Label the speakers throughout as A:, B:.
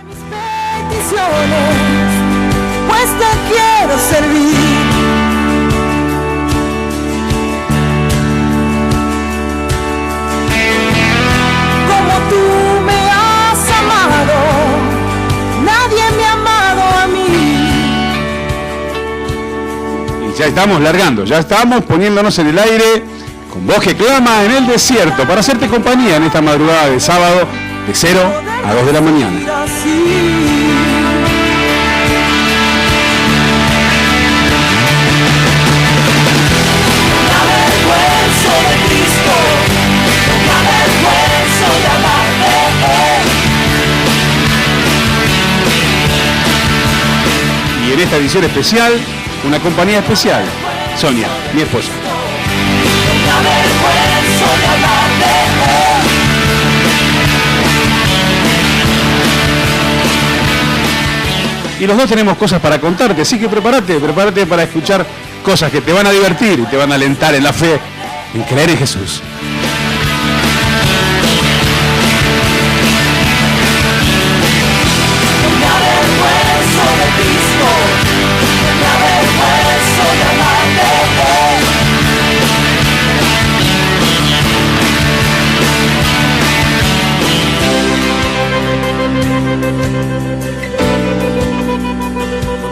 A: Mis peticiones, pues te quiero servir. Como tú me has amado, nadie me ha amado a mí.
B: Y ya estamos largando, ya estamos poniéndonos en el aire con voz que clama en el desierto para hacerte compañía en esta madrugada de sábado de 0 a 2 de la mañana. Y en esta edición especial, una compañía especial, Sonia, mi esposa. Y los dos tenemos cosas para contarte, así que prepárate para escuchar cosas que te van a divertir y te van a alentar en la fe, en creer en Jesús.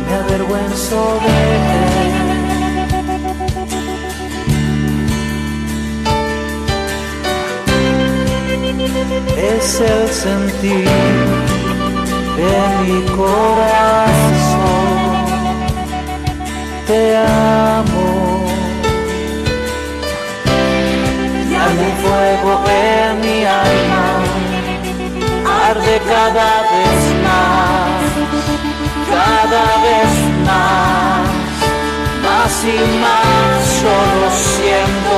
A: Me avergüenzo de él. Es el sentir de mi corazón. Te amo. Y arde fuego en mi alma. Arde cada vez más. Cada vez más y más yo lo siento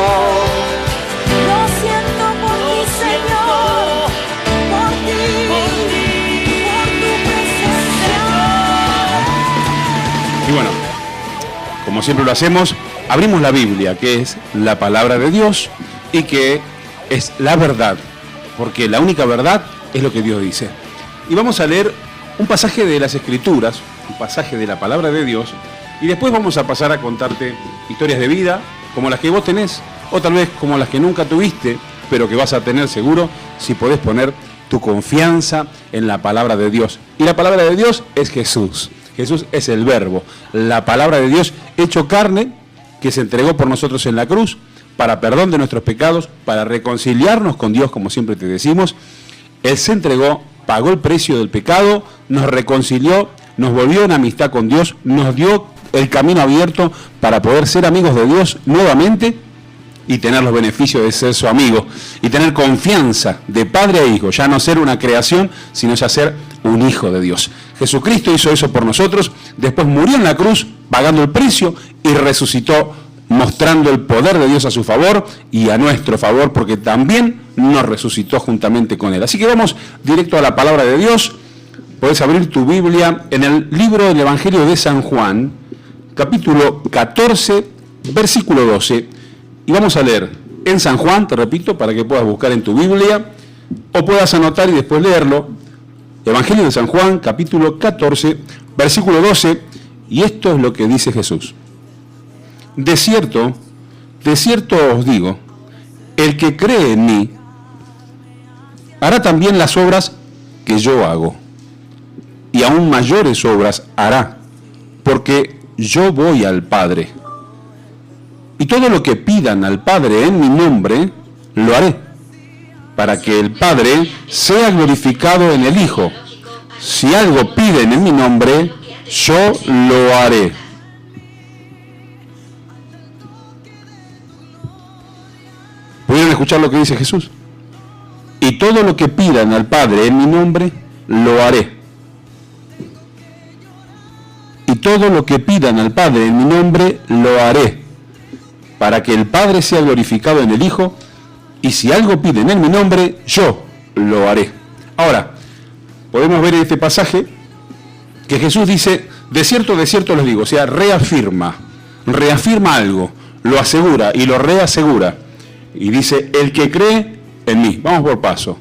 A: por ti, Señor, por ti, por tu presencia.
B: Y bueno, como siempre lo hacemos, abrimos la Biblia, que es la palabra de Dios y que es la verdad, porque la única verdad es lo que Dios dice. Y vamos a leer un pasaje de las Escrituras, un pasaje de la palabra de Dios, y después vamos a pasar a contarte historias de vida, como las que vos tenés, o tal vez como las que nunca tuviste, pero que vas a tener seguro si podés poner tu confianza en la palabra de Dios. Y la palabra de Dios es Jesús. Jesús es el Verbo, la palabra de Dios hecho carne, que se entregó por nosotros en la cruz, para perdón de nuestros pecados, para reconciliarnos con Dios, como siempre te decimos. Él se entregó, pagó el precio del pecado, nos reconcilió, nos volvió en amistad con Dios, nos dio el camino abierto para poder ser amigos de Dios nuevamente y tener los beneficios de ser su amigo y tener confianza de padre a hijo, ya no ser una creación, sino ya ser un hijo de Dios. Jesucristo hizo eso por nosotros, después murió en la cruz pagando el precio y resucitó mostrando el poder de Dios a su favor y a nuestro favor, porque también nos resucitó juntamente con Él. Así que vamos directo a la palabra de Dios. Podés abrir tu Biblia en el libro del Evangelio de San Juan, capítulo 14, versículo 12. Y vamos a leer en San Juan, te repito, para que puedas buscar en tu Biblia, o puedas anotar y después leerlo. Evangelio de San Juan, capítulo 14, versículo 12. Y esto es lo que dice Jesús. De cierto os digo, el que cree en mí, hará también las obras que yo hago, y aún mayores obras hará, porque yo voy al Padre. Y todo lo que pidan al Padre en mi nombre, lo haré, para que el Padre sea glorificado en el Hijo. Si algo piden en mi nombre, yo lo haré. ¿Pudieron escuchar lo que dice Jesús? Y todo lo que pidan al Padre en mi nombre, lo haré. Y todo lo que pidan al Padre en mi nombre, lo haré, para que el Padre sea glorificado en el Hijo, y si algo piden en mi nombre, yo lo haré. Ahora, podemos ver en este pasaje que Jesús dice, de cierto les digo, o sea, reafirma algo, lo asegura y lo reasegura. Y dice, el que cree en mí, vamos por paso,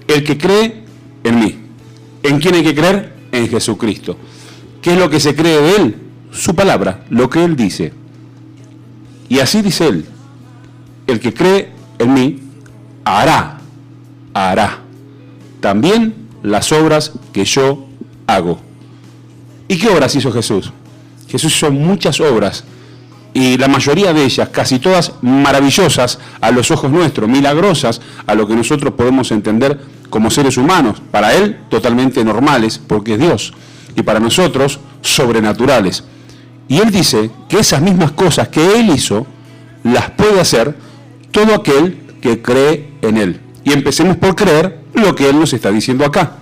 B: el que cree en mí, ¿En quién hay que creer? En Jesucristo. ¿Qué es lo que se cree de Él? Su palabra, lo que Él dice. Y así dice Él: el que cree en mí, hará también las obras que yo hago. ¿Y qué obras hizo Jesús? Jesús hizo muchas obras, y la mayoría de ellas, casi todas maravillosas a los ojos nuestros, milagrosas a lo que nosotros podemos entender como seres humanos. Para Él, totalmente normales, porque es Dios, y para nosotros, sobrenaturales. Y Él dice que esas mismas cosas que Él hizo, las puede hacer todo aquel que cree en Él. Y empecemos por creer lo que Él nos está diciendo acá.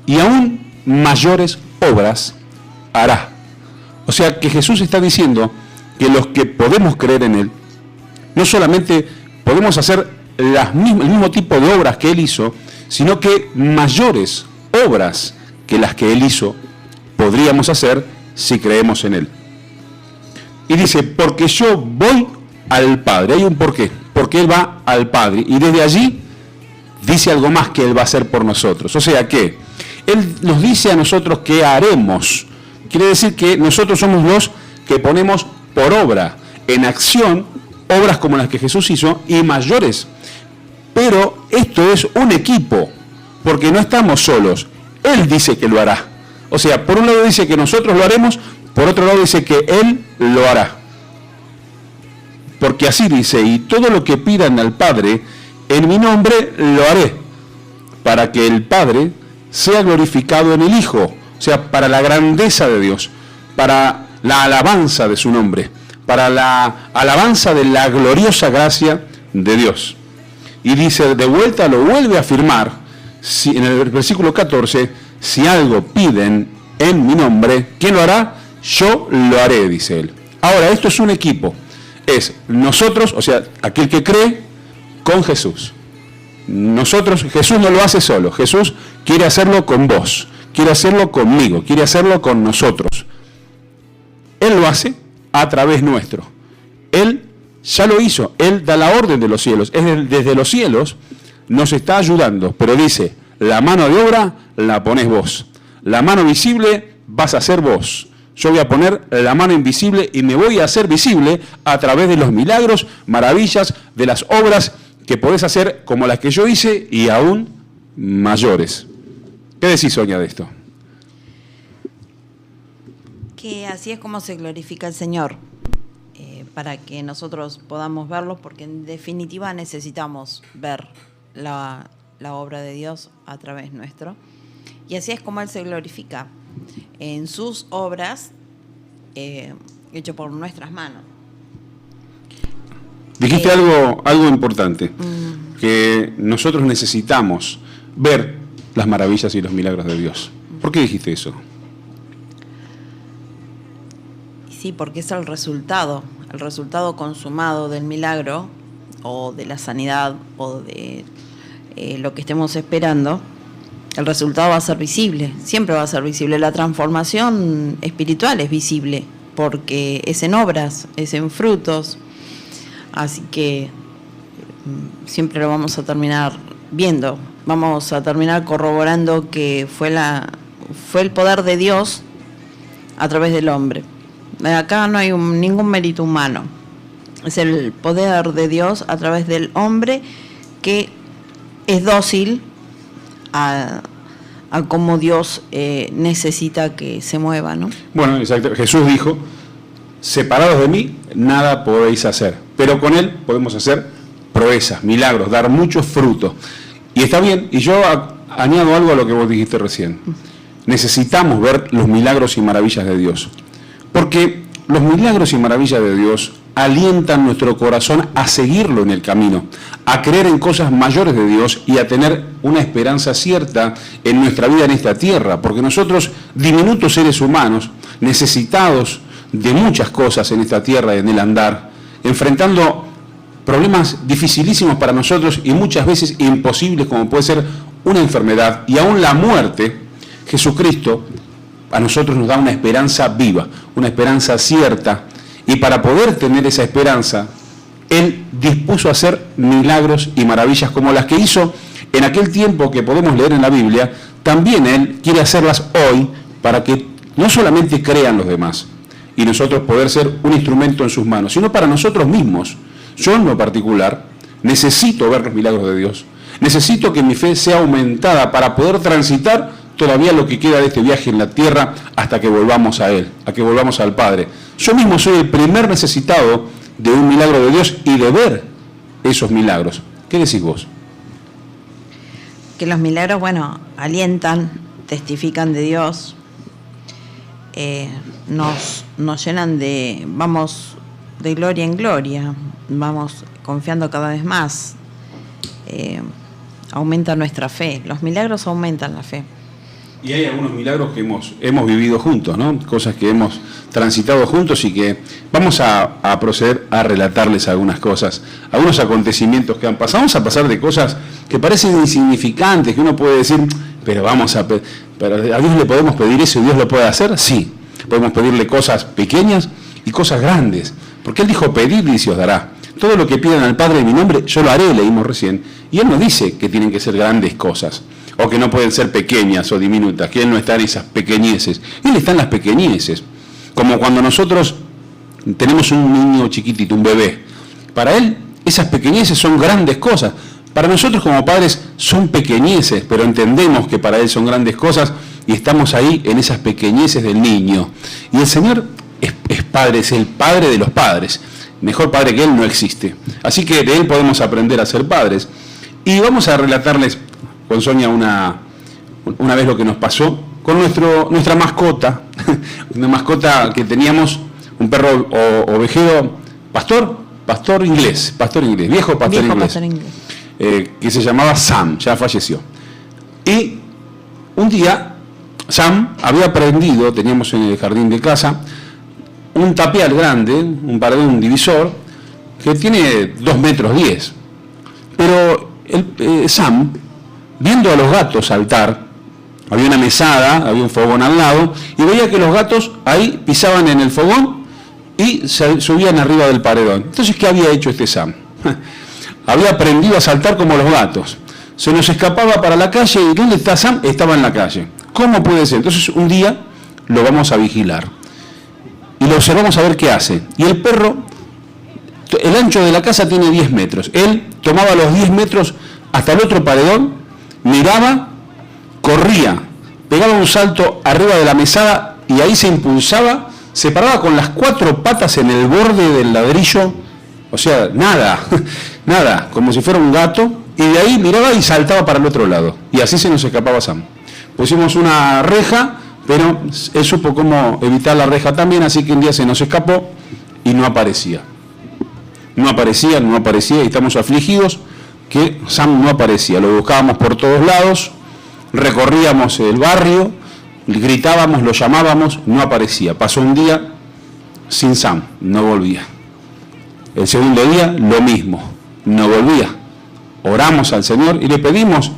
B: Y aún mayores obras hará. O sea que Jesús está diciendo que los que podemos creer en Él, no solamente podemos hacer el mismo tipo de obras que Él hizo, sino que mayores obras que las que Él hizo podríamos hacer si creemos en Él. Y dice, porque yo voy al Padre. Hay un porqué, porque Él va al Padre, y desde allí dice algo más que Él va a hacer por nosotros. O sea que Él nos dice a nosotros qué haremos. Quiere decir que nosotros somos los que ponemos por obra, en acción, obras como las que Jesús hizo y mayores. Pero esto es un equipo, porque no estamos solos. Él dice que lo hará. O sea, por un lado dice que nosotros lo haremos, por otro lado dice que Él lo hará. Porque así dice: y todo lo que pidan al Padre en mi nombre lo haré, para que el Padre sea glorificado en el Hijo. O sea, para la grandeza de Dios, para la alabanza de su nombre, para la alabanza de la gloriosa gracia de Dios. Y dice, de vuelta lo vuelve a afirmar, en el versículo 14, si algo piden en mi nombre, ¿quién lo hará? Yo lo haré, dice Él. Ahora, esto es un equipo. Es nosotros, o sea, aquel que cree, con Jesús. Nosotros, Jesús no lo hace solo. Jesús quiere hacerlo con vos, quiere hacerlo conmigo, quiere hacerlo con nosotros. Él lo hace a través nuestro. Él ya lo hizo. Él da la orden de los cielos. Desde los cielos nos está ayudando. Pero dice, la mano de obra la ponés vos. La mano visible vas a ser vos. Yo voy a poner la mano invisible y me voy a hacer visible a través de los milagros, maravillas, de las obras que podés hacer como las que yo hice y aún mayores. ¿Qué decís, Sonia, de esto?
C: Que así es como se glorifica el Señor, para que nosotros podamos verlo, porque en definitiva necesitamos ver la obra de Dios a través nuestro. Y así es como Él se glorifica, en sus obras, hecho por nuestras manos.
B: Dijiste algo importante, que nosotros necesitamos ver las maravillas y los milagros de Dios. ¿Por qué dijiste eso?
C: Sí, porque es el resultado consumado del milagro, o de la sanidad, o de lo que estemos esperando. El resultado va a ser visible, siempre va a ser visible. La transformación espiritual es visible, porque es en obras, es en frutos. Así que siempre lo vamos a terminar viendo, vamos a terminar corroborando que fue el poder de Dios a través del hombre. Acá no hay ningún mérito humano, es el poder de Dios a través del hombre, que es dócil a cómo Dios necesita que se mueva, ¿no?
B: Bueno, exacto. Jesús dijo, separados de mí, nada podéis hacer, pero con Él podemos hacer proezas, milagros, dar muchos frutos. Y está bien, y yo añado algo a lo que vos dijiste recién. Necesitamos ver los milagros y maravillas de Dios, porque los milagros y maravillas de Dios alientan nuestro corazón a seguirlo en el camino, a creer en cosas mayores de Dios y a tener una esperanza cierta en nuestra vida en esta tierra, porque nosotros, diminutos seres humanos, necesitados de muchas cosas en esta tierra, en el andar, enfrentando problemas dificilísimos para nosotros y muchas veces imposibles, como puede ser una enfermedad y aún la muerte, Jesucristo a nosotros nos da una esperanza viva, una esperanza cierta, y para poder tener esa esperanza, Él dispuso a hacer milagros y maravillas como las que hizo en aquel tiempo que podemos leer en la Biblia, también Él quiere hacerlas hoy para que no solamente crean los demás y nosotros poder ser un instrumento en sus manos, sino para nosotros mismos. Yo en lo particular necesito ver los milagros de Dios. Necesito que mi fe sea aumentada para poder transitar todavía lo que queda de este viaje en la tierra hasta que volvamos a Él, a que volvamos al Padre. Yo mismo soy el primer necesitado de un milagro de Dios y de ver esos milagros. ¿Qué decís vos?
C: Que los milagros, bueno, alientan, testifican de Dios, nos llenan de, vamos de gloria en gloria, vamos confiando cada vez más, aumenta nuestra fe, los milagros aumentan la fe.
B: Y hay algunos milagros que hemos vivido juntos, ¿no? Cosas que hemos transitado juntos y que vamos a proceder a relatarles algunas cosas, algunos acontecimientos que han pasado. Vamos a pasar de cosas que parecen insignificantes, que uno puede decir, pero ¿a Dios le podemos pedir eso y Dios lo puede hacer? Sí, podemos pedirle cosas pequeñas y cosas grandes, porque Él dijo, pedid y se os dará. Todo lo que pidan al Padre en mi nombre, yo lo haré, leímos recién. Y Él no dice que tienen que ser grandes cosas, o que no pueden ser pequeñas o diminutas, que Él no está en esas pequeñeces. Él está en las pequeñeces. Como cuando nosotros tenemos un niño chiquitito, un bebé. Para Él, esas pequeñeces son grandes cosas. Para nosotros como padres son pequeñeces, pero entendemos que para Él son grandes cosas y estamos ahí en esas pequeñeces del niño. Y el Señor es Padre, es el Padre de los padres. Mejor Padre que Él no existe. Así que de Él podemos aprender a ser padres. Y vamos a relatarles con Sonia una vez lo que nos pasó con nuestra mascota, una mascota que teníamos, un perro ovejero, pastor inglés, viejo pastor inglés. Que se llamaba Sam, ya falleció. Y un día Sam había aprendido, teníamos en el jardín de casa, un tapial grande, un paredón, un divisor, que tiene 2 metros 10. Pero Sam, viendo a los gatos saltar, había una mesada, había un fogón al lado, y veía que los gatos ahí pisaban en el fogón y subían arriba del paredón. Entonces, ¿qué había hecho este Sam? Había aprendido a saltar como los gatos. Se nos escapaba para la calle, y ¿dónde está Sam? Estaba en la calle. ¿Cómo puede ser? Entonces, un día lo vamos a vigilar. Y lo observamos a ver qué hace. Y el perro, el ancho de la casa tiene 10 metros. Él tomaba los 10 metros hasta el otro paredón, miraba, corría, pegaba un salto arriba de la mesada y ahí se impulsaba, se paraba con las 4 patas en el borde del ladrillo, o sea, nada, como si fuera un gato, y de ahí miraba y saltaba para el otro lado. Y así se nos escapaba Sam. Pusimos una reja, pero él supo cómo evitar la reja también, así que un día se nos escapó y no aparecía. No aparecía, y estamos afligidos que Sam no aparecía. Lo buscábamos por todos lados, recorríamos el barrio, gritábamos, lo llamábamos, no aparecía. Pasó un día sin Sam, no volvía. El segundo día, lo mismo, no volvía. Oramos al Señor y le pedimos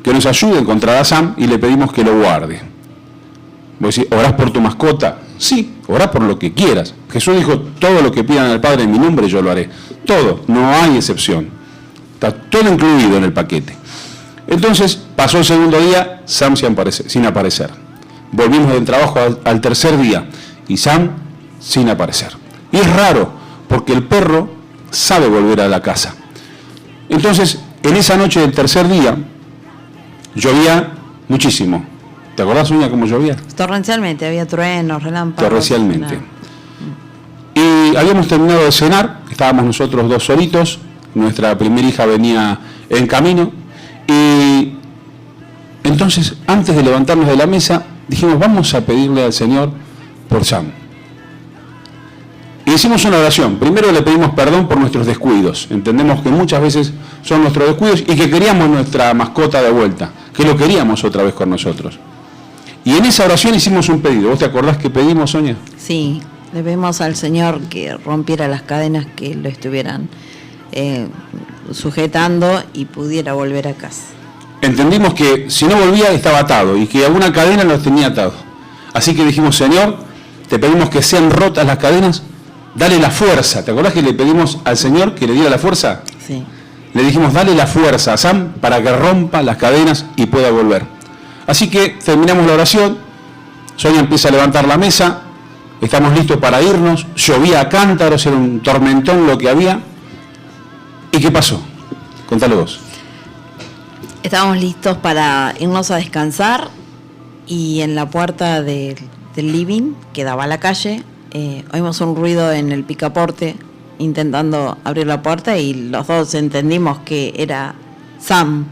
B: que nos ayude a encontrar a Sam y le pedimos que lo guarde. Vos decís, ¿orás por tu mascota? Sí, orás por lo que quieras. Jesús dijo, todo lo que pidan al Padre en mi nombre yo lo haré. Todo, no hay excepción. Está todo incluido en el paquete. Entonces, pasó el segundo día, Sam sin aparecer. Volvimos del trabajo al tercer día y Sam sin aparecer. Y es raro, porque el perro sabe volver a la casa. Entonces, en esa noche del tercer día, llovía muchísimo. ¿Te acordás, Sonia, cómo llovía?
C: Torrencialmente, había truenos, relámpagos.
B: Torrencialmente. Y habíamos terminado de cenar, estábamos nosotros 2 solitos, nuestra primera hija venía en camino, y entonces, antes de levantarnos de la mesa, dijimos, vamos a pedirle al Señor por Sam. Y hicimos una oración. Primero le pedimos perdón por nuestros descuidos. Entendemos que muchas veces son nuestros descuidos y que queríamos nuestra mascota de vuelta, que lo queríamos otra vez con nosotros. Y en esa oración hicimos un pedido. ¿Vos te acordás qué pedimos, Sonia?
C: Sí, le pedimos al Señor que rompiera las cadenas que lo estuvieran sujetando y pudiera volver a casa.
B: Entendimos que si no volvía estaba atado y que alguna cadena lo tenía atado. Así que dijimos, Señor, te pedimos que sean rotas las cadenas, dale la fuerza. ¿Te acordás que le pedimos al Señor que le diera la fuerza?
C: Sí.
B: le dijimos, dale la fuerza a Sam para que rompa las cadenas y pueda volver. Así que terminamos la oración, Sonia empieza a levantar la mesa, estamos listos para irnos, llovía a cántaros, era un tormentón lo que había. ¿Y qué pasó? Contalo vos.
C: Estábamos listos para irnos a descansar y en la puerta del living, que daba a la calle, oímos un ruido en el picaporte intentando abrir la puerta y los dos entendimos que era Sam.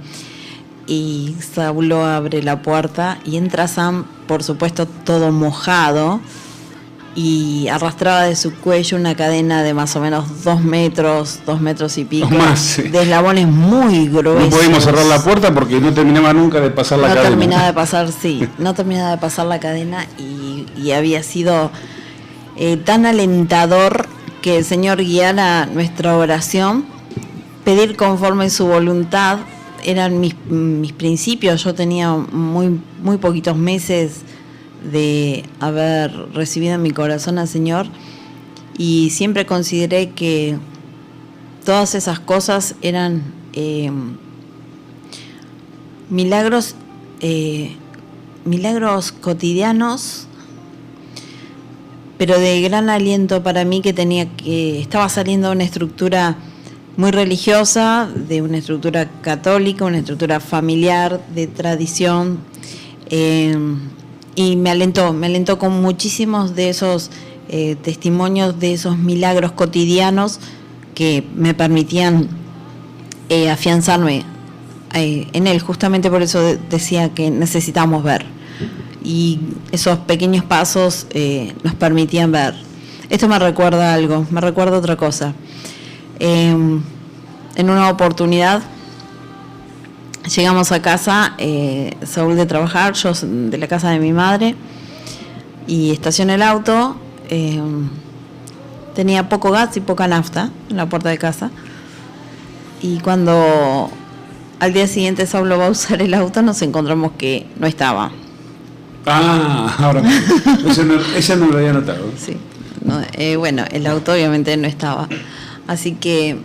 C: Y Saulo abre la puerta y entra Sam, por supuesto todo mojado, y arrastraba de su cuello una cadena de más o menos 2 metros y pico,
B: más, sí.
C: De eslabones muy gruesos.
B: No pudimos cerrar la puerta porque no terminaba nunca de pasar la cadena.
C: No terminaba de pasar la cadena y había sido tan alentador que el Señor guiara nuestra oración, pedir conforme su voluntad. Eran mis principios. Yo tenía muy poquitos meses de haber recibido en mi corazón al Señor y siempre consideré que todas esas cosas eran milagros cotidianos, pero de gran aliento para mí, que estaba saliendo de una estructura muy religiosa, de una estructura católica, una estructura familiar, de tradición, y me alentó con muchísimos de esos testimonios, de esos milagros cotidianos que me permitían afianzarme en Él. Justamente por eso decía que necesitamos ver, y esos pequeños pasos nos permitían ver. Esto me recuerda algo, me recuerda otra cosa. En una oportunidad llegamos a casa, Saúl de trabajar, yo de la casa de mi madre, y estacioné el auto. Tenía poco gas y poca nafta en la puerta de casa, y cuando al día siguiente Saúl va a usar el auto, nos encontramos que no estaba.
B: Ahora ese no lo había notado.
C: Sí. No, bueno, el auto obviamente no estaba, así que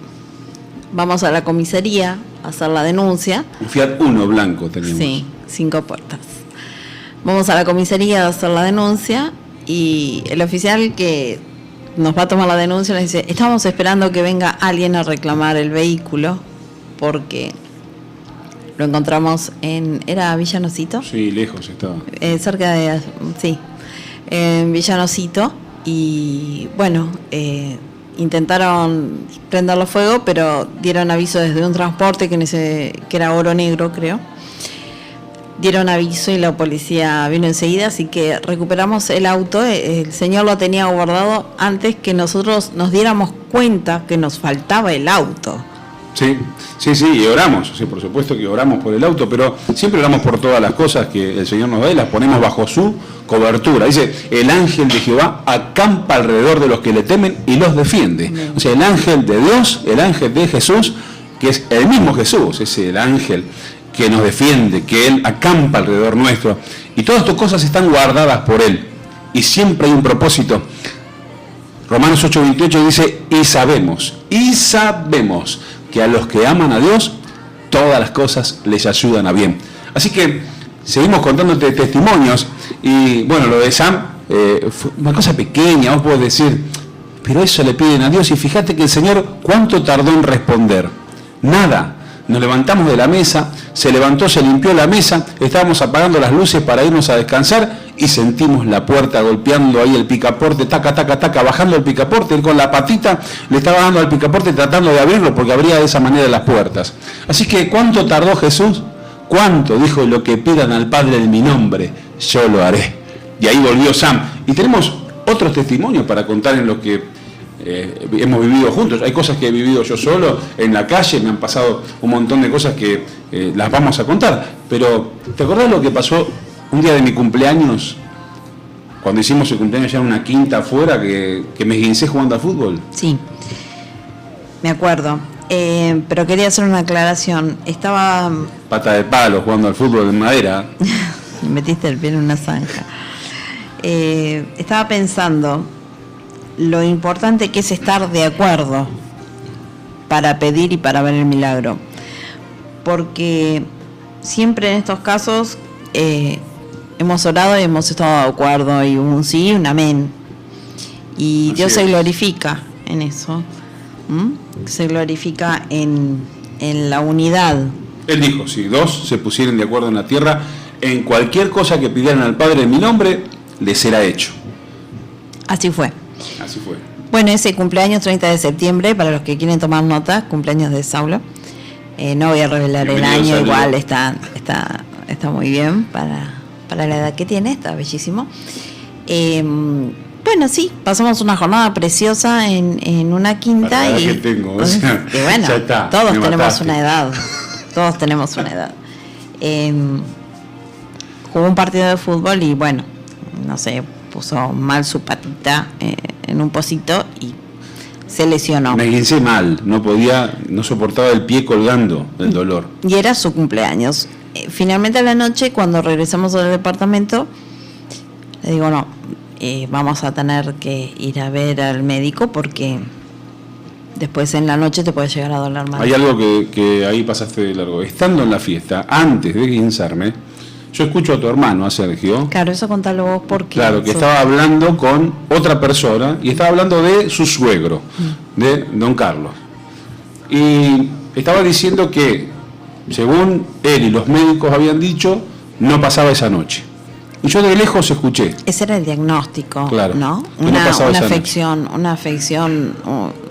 C: vamos a la comisaría a hacer la denuncia.
B: Un Fiat Uno blanco teníamos.
C: Sí, 5 puertas. Vamos a la comisaría a hacer la denuncia y el oficial que nos va a tomar la denuncia nos dice: estamos esperando que venga alguien a reclamar el vehículo porque lo encontramos ¿era Villanocito?
B: Sí, lejos estaba.
C: Cerca de, sí, en Villanocito, y bueno, intentaron prenderlo fuego, pero dieron aviso desde un transporte que era Oro Negro, creo. Dieron aviso y la policía vino enseguida, así que recuperamos el auto. El señor lo tenía guardado antes que nosotros nos diéramos cuenta que nos faltaba el auto.
B: Sí, y oramos, sí, por supuesto que oramos por el auto, pero siempre oramos por todas las cosas que el Señor nos da y las ponemos bajo su cobertura. Dice: el ángel de Jehová acampa alrededor de los que le temen y los defiende. O sea, el ángel de Dios, el ángel de Jesús, que es el mismo Jesús, es el ángel que nos defiende, que Él acampa alrededor nuestro. Y todas estas cosas están guardadas por Él. Y siempre hay un propósito. Romanos 8:28 dice: y sabemos que a los que aman a Dios, todas las cosas les ayudan a bien. Así que seguimos contándote testimonios. Y bueno, lo de Sam fue una cosa pequeña, vos podés decir, pero eso le piden a Dios. Y fíjate que el Señor, ¿cuánto tardó en responder? Nada. Nos levantamos de la mesa, se levantó, se limpió la mesa, estábamos apagando las luces para irnos a descansar y sentimos la puerta golpeando ahí el picaporte, taca, taca, taca, bajando el picaporte. Él con la patita le estaba dando al picaporte tratando de abrirlo porque abría de esa manera las puertas. Así que, ¿cuánto tardó Jesús? ¿Cuánto? Dijo: lo que pidan al Padre en mi nombre, yo lo haré. Y ahí volvió Sam. Y tenemos otros testimonios para contar en lo que hemos vivido juntos. Hay cosas que he vivido yo solo en la calle, me han pasado un montón de cosas que las vamos a contar. Pero, ¿te acordás lo que pasó un día de mi cumpleaños? Cuando hicimos el cumpleaños ya en una quinta afuera, que me esguincé jugando al fútbol.
C: Sí, me acuerdo. Pero quería hacer una aclaración. Estaba...
B: Pata de palo jugando al fútbol en madera.
C: Metiste el pie en una zanja. Estaba pensando lo importante que es estar de acuerdo para pedir y para ver el milagro. Porque siempre en estos casos hemos orado y hemos estado de acuerdo, y un sí y un amén. Y
B: Así
C: Dios
B: es.
C: se glorifica en eso. Se glorifica en la unidad.
B: Él dijo, si dos se pusieren de acuerdo en la tierra, en cualquier cosa que pidieran al Padre en mi nombre, les será hecho.
C: Así fue.
B: Así fue.
C: Bueno, ese cumpleaños 30 de septiembre, para los que quieren tomar nota, cumpleaños de Saulo. No voy a revelar el
B: Bienvenido,
C: año,
B: Saulo.
C: igual está muy bien para la edad que tiene, está bellísimo. Bueno, sí, pasamos una jornada preciosa en una quinta.
B: Para la edad
C: y
B: que tengo, o sea,
C: y bueno,
B: ya está,
C: todos
B: me
C: tenemos
B: mataste.
C: una edad. Todos tenemos una edad. Jugó un partido de fútbol y bueno, no sé, puso mal su patita en un pocito y se lesionó.
B: Me esguincé mal, no soportaba el pie colgando del dolor.
C: Y era su cumpleaños. Finalmente a la noche, cuando regresamos al departamento, le digo, no, vamos a tener que ir a ver al médico porque después en la noche te puede llegar a doler más.
B: Hay algo que ahí pasaste de largo. Estando en la fiesta, antes de esguinzarme, yo escucho a tu hermano, a Sergio,
C: Claro, eso contalo vos porque...
B: claro, que estaba hablando con otra persona y estaba hablando de su suegro, de don Carlos. Y estaba diciendo que, según él y los médicos habían dicho, no pasaba esa noche. Y yo de lejos escuché.
C: Ese era el diagnóstico,
B: Claro,
C: ¿no?
B: que no pasaba esa
C: Una afección,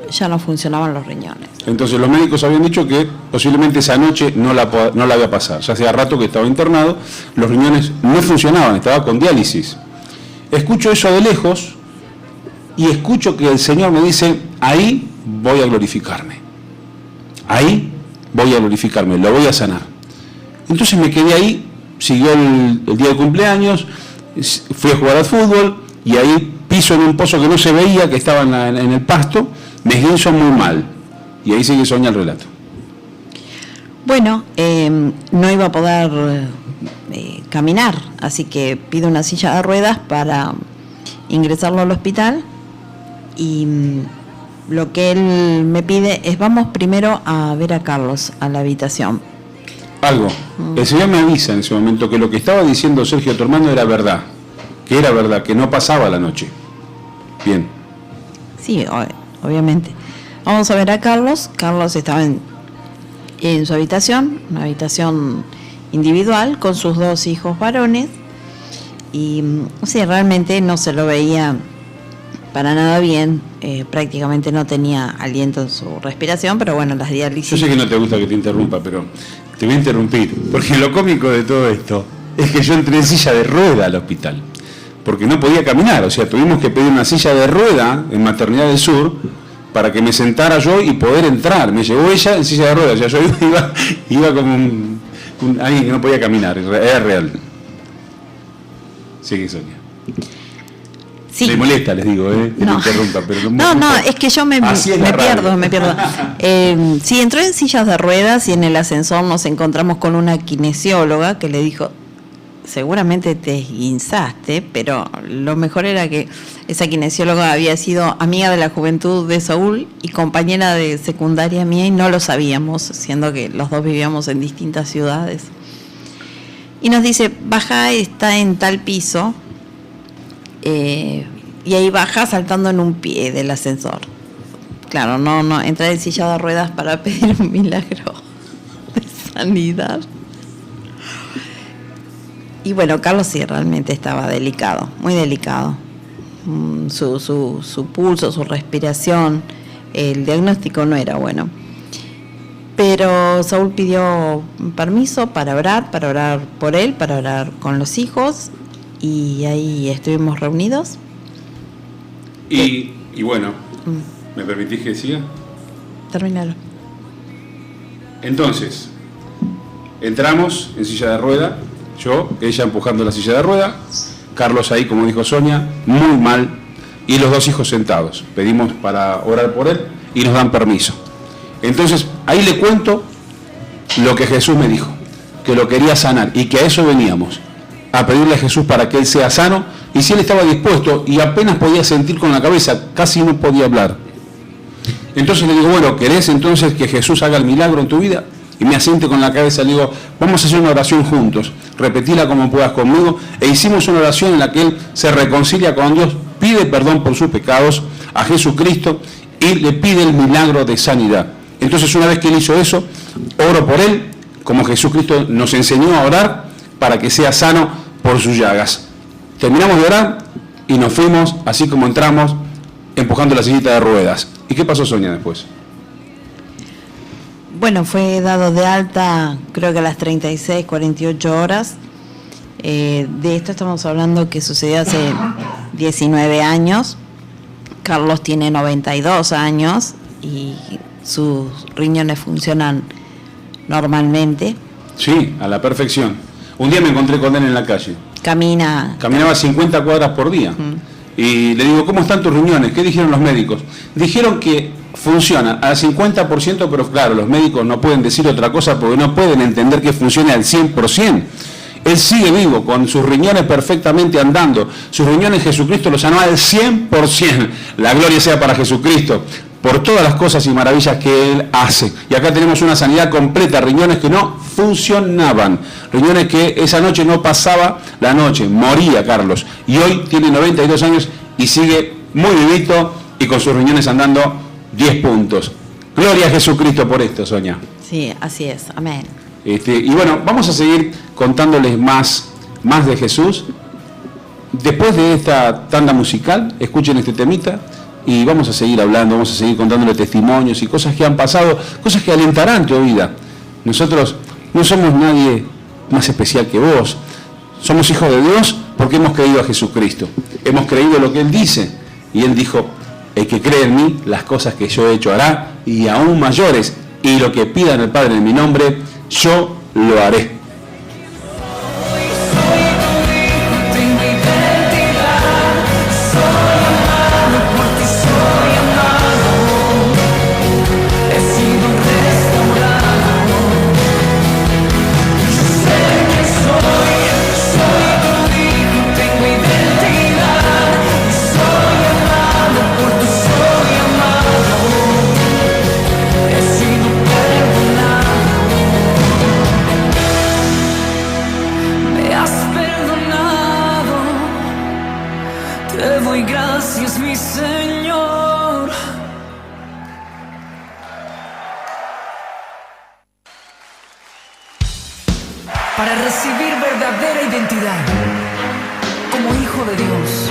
C: ya no funcionaban los riñones.
B: Entonces los médicos habían dicho que posiblemente esa noche no la iba a pasar. Ya hacía rato que estaba internado, los riñones no funcionaban, estaba con diálisis. Escucho eso de lejos y escucho que el Señor me dice, ahí voy a glorificarme. Ahí voy a glorificarme, lo voy a sanar. Entonces me quedé ahí, siguió el día de cumpleaños, fui a jugar al fútbol y ahí piso en un pozo que no se veía, que estaba en el pasto, me esguinzo muy mal. Y ahí sigue Sonia el relato.
C: Bueno, no iba a poder caminar, así que pido una silla de ruedas para ingresarlo al hospital y lo que él me pide es vamos primero a ver a Carlos a la habitación.
B: Algo. El Señor me avisa en ese momento que lo que estaba diciendo Sergio, tu hermano, era verdad. Que era verdad, que no pasaba la noche. Bien.
C: Sí, obviamente. Vamos a ver a Carlos. Carlos estaba en su habitación, una habitación individual con sus dos hijos varones. Y sí, realmente no se lo veía para nada bien. Prácticamente no tenía aliento en su respiración, pero bueno, las diálisis...
B: Yo sé que no te gusta que te interrumpa, pero te voy a interrumpir. Porque lo cómico de todo esto es que yo entré en silla de rueda al hospital. Porque no podía caminar. O sea, tuvimos que pedir una silla de rueda en Maternidad del Sur para que me sentara yo y poder entrar. Me llevó ella en silla de ruedas. O sea, yo iba como alguien que no podía caminar. Era real. Sigue, Sonia.
C: Sí.
B: Me molesta, les digo, que
C: No.
B: me interrumpa. Pero
C: No, es que yo me
B: Así es la radio.
C: pierdo. Sí, entró en sillas de ruedas y en el ascensor nos encontramos con una kinesióloga que le dijo, seguramente te esguinzaste, pero lo mejor era que esa kinesióloga había sido amiga de la juventud de Saúl y compañera de secundaria mía y no lo sabíamos, siendo que los dos vivíamos en distintas ciudades. Y nos dice, baja, está en tal piso, y ahí baja saltando en un pie del ascensor. Claro, no entrar en silla de ruedas para pedir un milagro de sanidad. Y bueno, Carlos sí realmente estaba delicado, muy delicado. Su pulso, su respiración, el diagnóstico no era bueno. Pero Saúl pidió permiso para orar por él, para orar con los hijos, y ahí estuvimos reunidos.
B: Y bueno, ¿me permitís que siga?
C: Terminaron.
B: Entonces, entramos en silla de rueda, yo, ella empujando la silla de rueda, Carlos ahí, como dijo Sonia, muy mal, y los dos hijos sentados. Pedimos para orar por él y nos dan permiso. Entonces, ahí le cuento lo que Jesús me dijo, que lo quería sanar y que a eso veníamos, a pedirle a Jesús para que él sea sano, y si él estaba dispuesto y apenas podía sentir con la cabeza, casi no podía hablar. Entonces le digo, bueno, ¿querés entonces que Jesús haga el milagro en tu vida? Y me asiente con la cabeza, le digo, vamos a hacer una oración juntos, repetila como puedas conmigo, e hicimos una oración en la que él se reconcilia con Dios, pide perdón por sus pecados a Jesucristo y le pide el milagro de sanidad. Entonces una vez que él hizo eso, oro por él, como Jesucristo nos enseñó a orar, para que sea sano por sus llagas. Terminamos de orar y nos fuimos, así como entramos, empujando la sillita de ruedas. ¿Y qué pasó, Sonia, después?
C: Bueno, fue dado de alta, creo que a las 36, 48 horas. De esto estamos hablando que sucedió hace 19 años. Carlos tiene 92 años y sus riñones funcionan normalmente.
B: Sí, a la perfección. Un día me encontré con él en la calle. Caminaba 50 cuadras por día. Y le digo, ¿cómo están tus riñones? ¿Qué dijeron los médicos? Dijeron que funciona al 50%, pero claro, los médicos no pueden decir otra cosa porque no pueden entender que funcione al 100%. Él sigue vivo, con sus riñones perfectamente andando. Sus riñones Jesucristo los sanó al 100%. La gloria sea para Jesucristo, por todas las cosas y maravillas que Él hace. Y acá tenemos una sanidad completa, riñones que no funcionaban, riñones que esa noche no pasaba la noche, moría Carlos. Y hoy tiene 92 años y sigue muy vivito y con sus riñones andando 10 puntos. Gloria a Jesucristo por esto, Sonia.
C: Sí, así es, amén.
B: Y bueno, vamos a seguir contándoles más de Jesús. Después de esta tanda musical, escuchen este temita y vamos a seguir hablando, vamos a seguir contándoles testimonios y cosas que han pasado, cosas que alentarán tu vida. Nosotros no somos nadie más especial que vos. Somos hijos de Dios porque hemos creído a Jesucristo. Hemos creído lo que Él dice. Y Él dijo, el que cree en mí, las cosas que yo he hecho hará y aún mayores. Y lo que pidan el Padre en mi nombre, yo lo haré.
A: Para recibir verdadera identidad como hijo de Dios,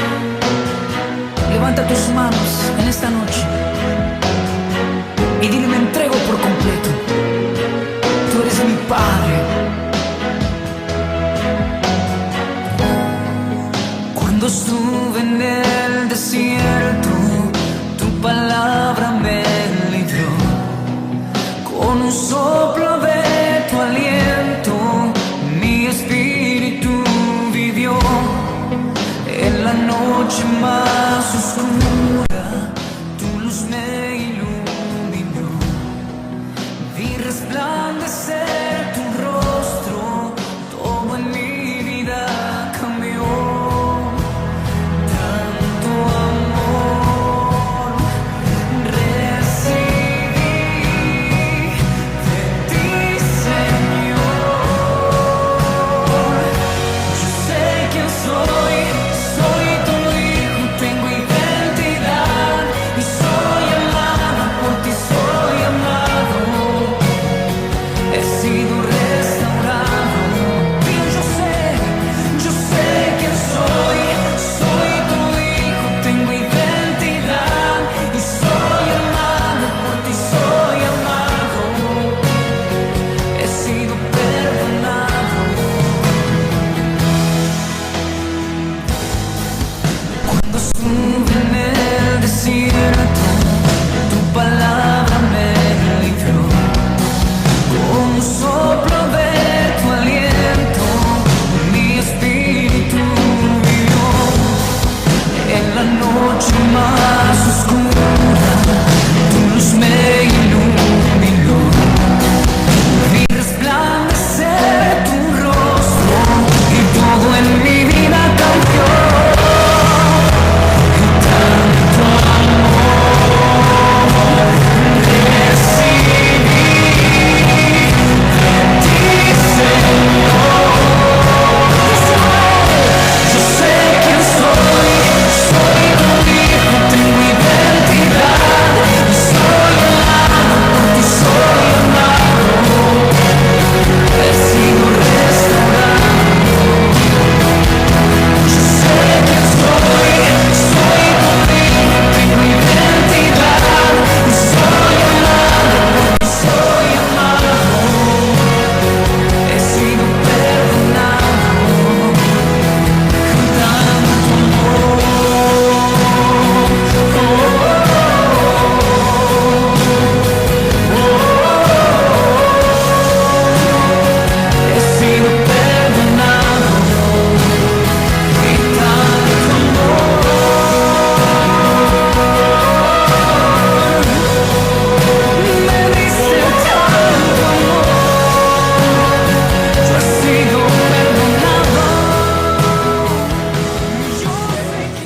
A: levanta tus manos en esta noche y dile: me entrego por completo. Tú eres mi Padre. Cuando estuve en el desierto, tu palabra me libró. Con un soplo de tu aliento, mi espíritu vivió. En la noche más oscura, tu luz me iluminó. Vi resplandecer tu rostro, todo en mi vida cambió. Tanto amor recibí de ti, Señor. Yo sé quién soy tu hijo, tengo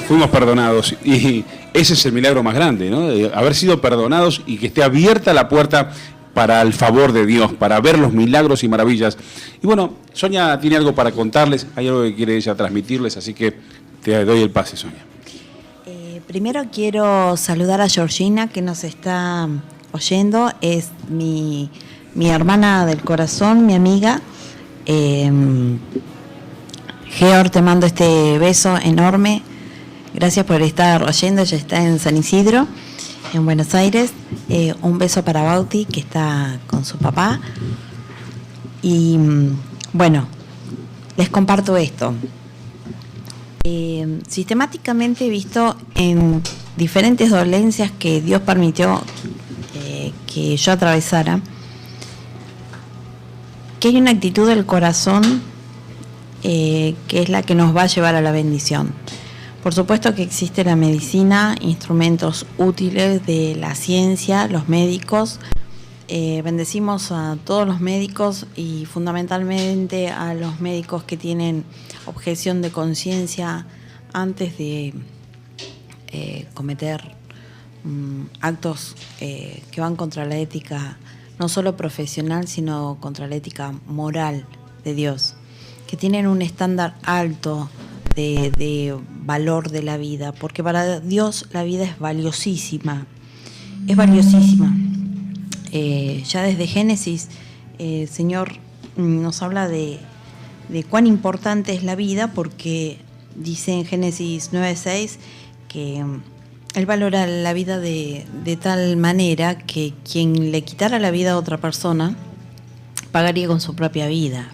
B: fuimos perdonados. Y ese es el milagro más grande, ¿no? De haber sido perdonados y que esté abierta la puerta para el favor de Dios, para ver los milagros y maravillas. Y bueno, Sonia tiene algo para contarles, hay algo que quiere ella transmitirles, así que te doy el pase, Sonia.
C: Primero quiero saludar a Georgina, que nos está oyendo, es mi hermana del corazón, mi amiga. Georg, te mando este beso enorme, gracias por estar oyendo, ella está en San Isidro, en Buenos Aires. Un beso para Bauti, que está con su papá. Y bueno, les comparto esto. Sistemáticamente he visto en diferentes dolencias que Dios permitió que yo atravesara, que hay una actitud del corazón que es la que nos va a llevar a la bendición. Por supuesto que existe la medicina, instrumentos útiles de la ciencia, los médicos. Bendecimos a todos los médicos y fundamentalmente a los médicos que tienen objeción de conciencia antes de cometer actos que van contra la ética, no solo profesional, sino contra la ética moral de Dios, que tienen un estándar alto de valor de la vida, porque para Dios la vida es valiosísima, es valiosísima. Ya desde Génesis, el Señor nos habla de cuán importante es la vida, porque dice en Génesis 9:6 que Él valora la vida de tal manera que quien le quitara la vida a otra persona pagaría con su propia vida.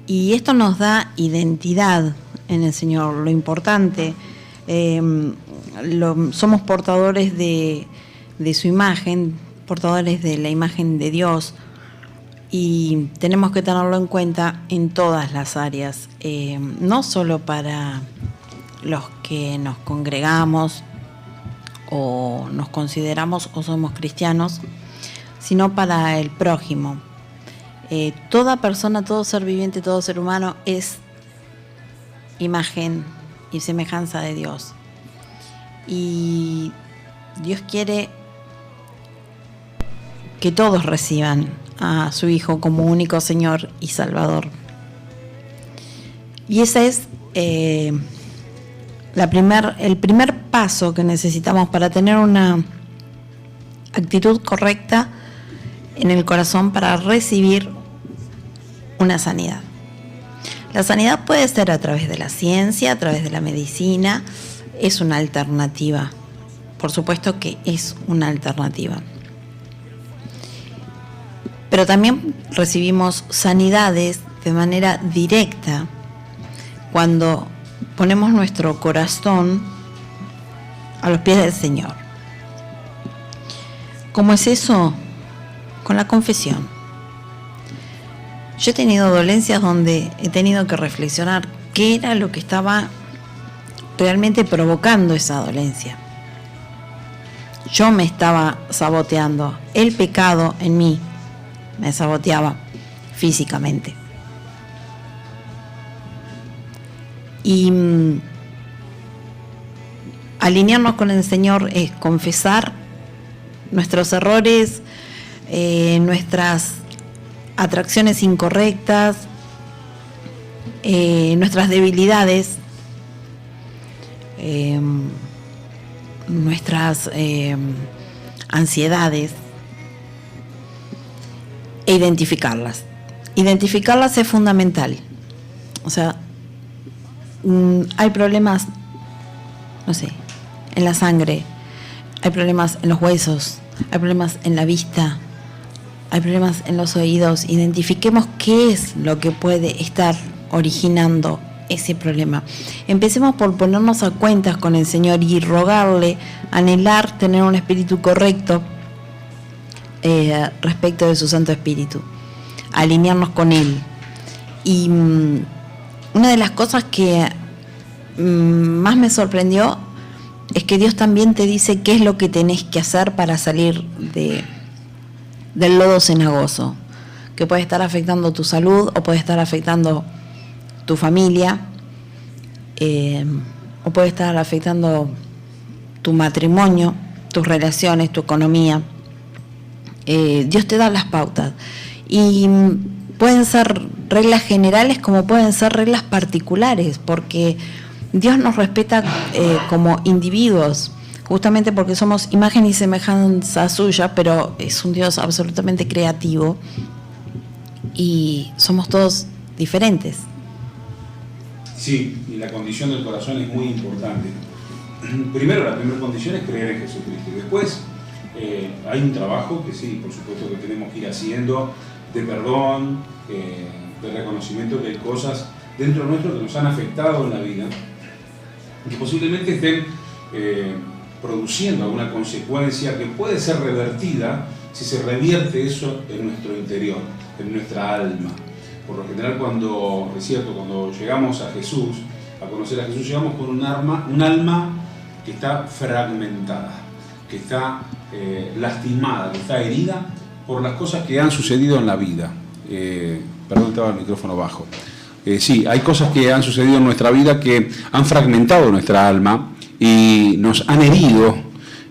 C: Y esto nos da identidad en el Señor, lo importante. Somos portadores de su imagen, portadores de la imagen de Dios, y tenemos que tenerlo en cuenta en todas las áreas, no solo para los que nos congregamos o nos consideramos o somos cristianos, sino para el prójimo. Toda persona, todo ser viviente, todo ser humano es imagen y semejanza de Dios. Y Dios quiere que todos reciban a su Hijo como único Señor y Salvador. Y ese es el primer paso que necesitamos para tener una actitud correcta en el corazón para recibir una sanidad. La sanidad puede ser a través de la ciencia, a través de la medicina, es una alternativa. Por supuesto que es una alternativa. Pero también recibimos sanidades de manera directa cuando ponemos nuestro corazón a los pies del Señor. ¿Cómo es eso? Con la confesión. Yo he tenido dolencias donde he tenido que reflexionar qué era lo que estaba realmente provocando esa dolencia. Yo me estaba saboteando, el pecado en mí me saboteaba físicamente. Y alinearnos con el Señor es confesar nuestros errores, nuestras atracciones incorrectas, nuestras debilidades, nuestras ansiedades, e identificarlas. Identificarlas es fundamental. O sea, hay problemas, no sé, en la sangre, hay problemas en los huesos, hay problemas en la vista, hay problemas en los oídos. Identifiquemos qué es lo que puede estar originando ese problema. Empecemos por ponernos a cuentas con el Señor y rogarle, anhelar tener un espíritu correcto respecto de su Santo Espíritu, alinearnos con Él. Y una de las cosas que más me sorprendió es que Dios también te dice qué es lo que tenés que hacer para salir del lodo cenagoso, que puede estar afectando tu salud o puede estar afectando tu familia. o puede estar afectando tu matrimonio, tus relaciones, tu economía. Dios te da las pautas y pueden ser reglas generales como pueden ser reglas particulares, porque Dios nos respeta como individuos, justamente porque somos imagen y semejanza suya, pero es un Dios absolutamente creativo y somos todos diferentes.
B: Sí, y la condición del corazón es muy importante. Primero, la primera condición es creer en Jesucristo. Y después hay un trabajo que sí, por supuesto que tenemos que ir haciendo, de perdón, de reconocimiento que hay cosas dentro nuestro que nos han afectado en la vida, que posiblemente estén produciendo alguna consecuencia que puede ser revertida si se revierte eso en nuestro interior, en nuestra alma. Por lo general, cuando llegamos a Jesús, a conocer a Jesús, llegamos con un alma que está fragmentada, que está lastimada, que está herida por las cosas que han sucedido en la vida. Perdón, estaba el micrófono bajo. Sí, hay cosas que han sucedido en nuestra vida que han fragmentado nuestra alma y nos han herido,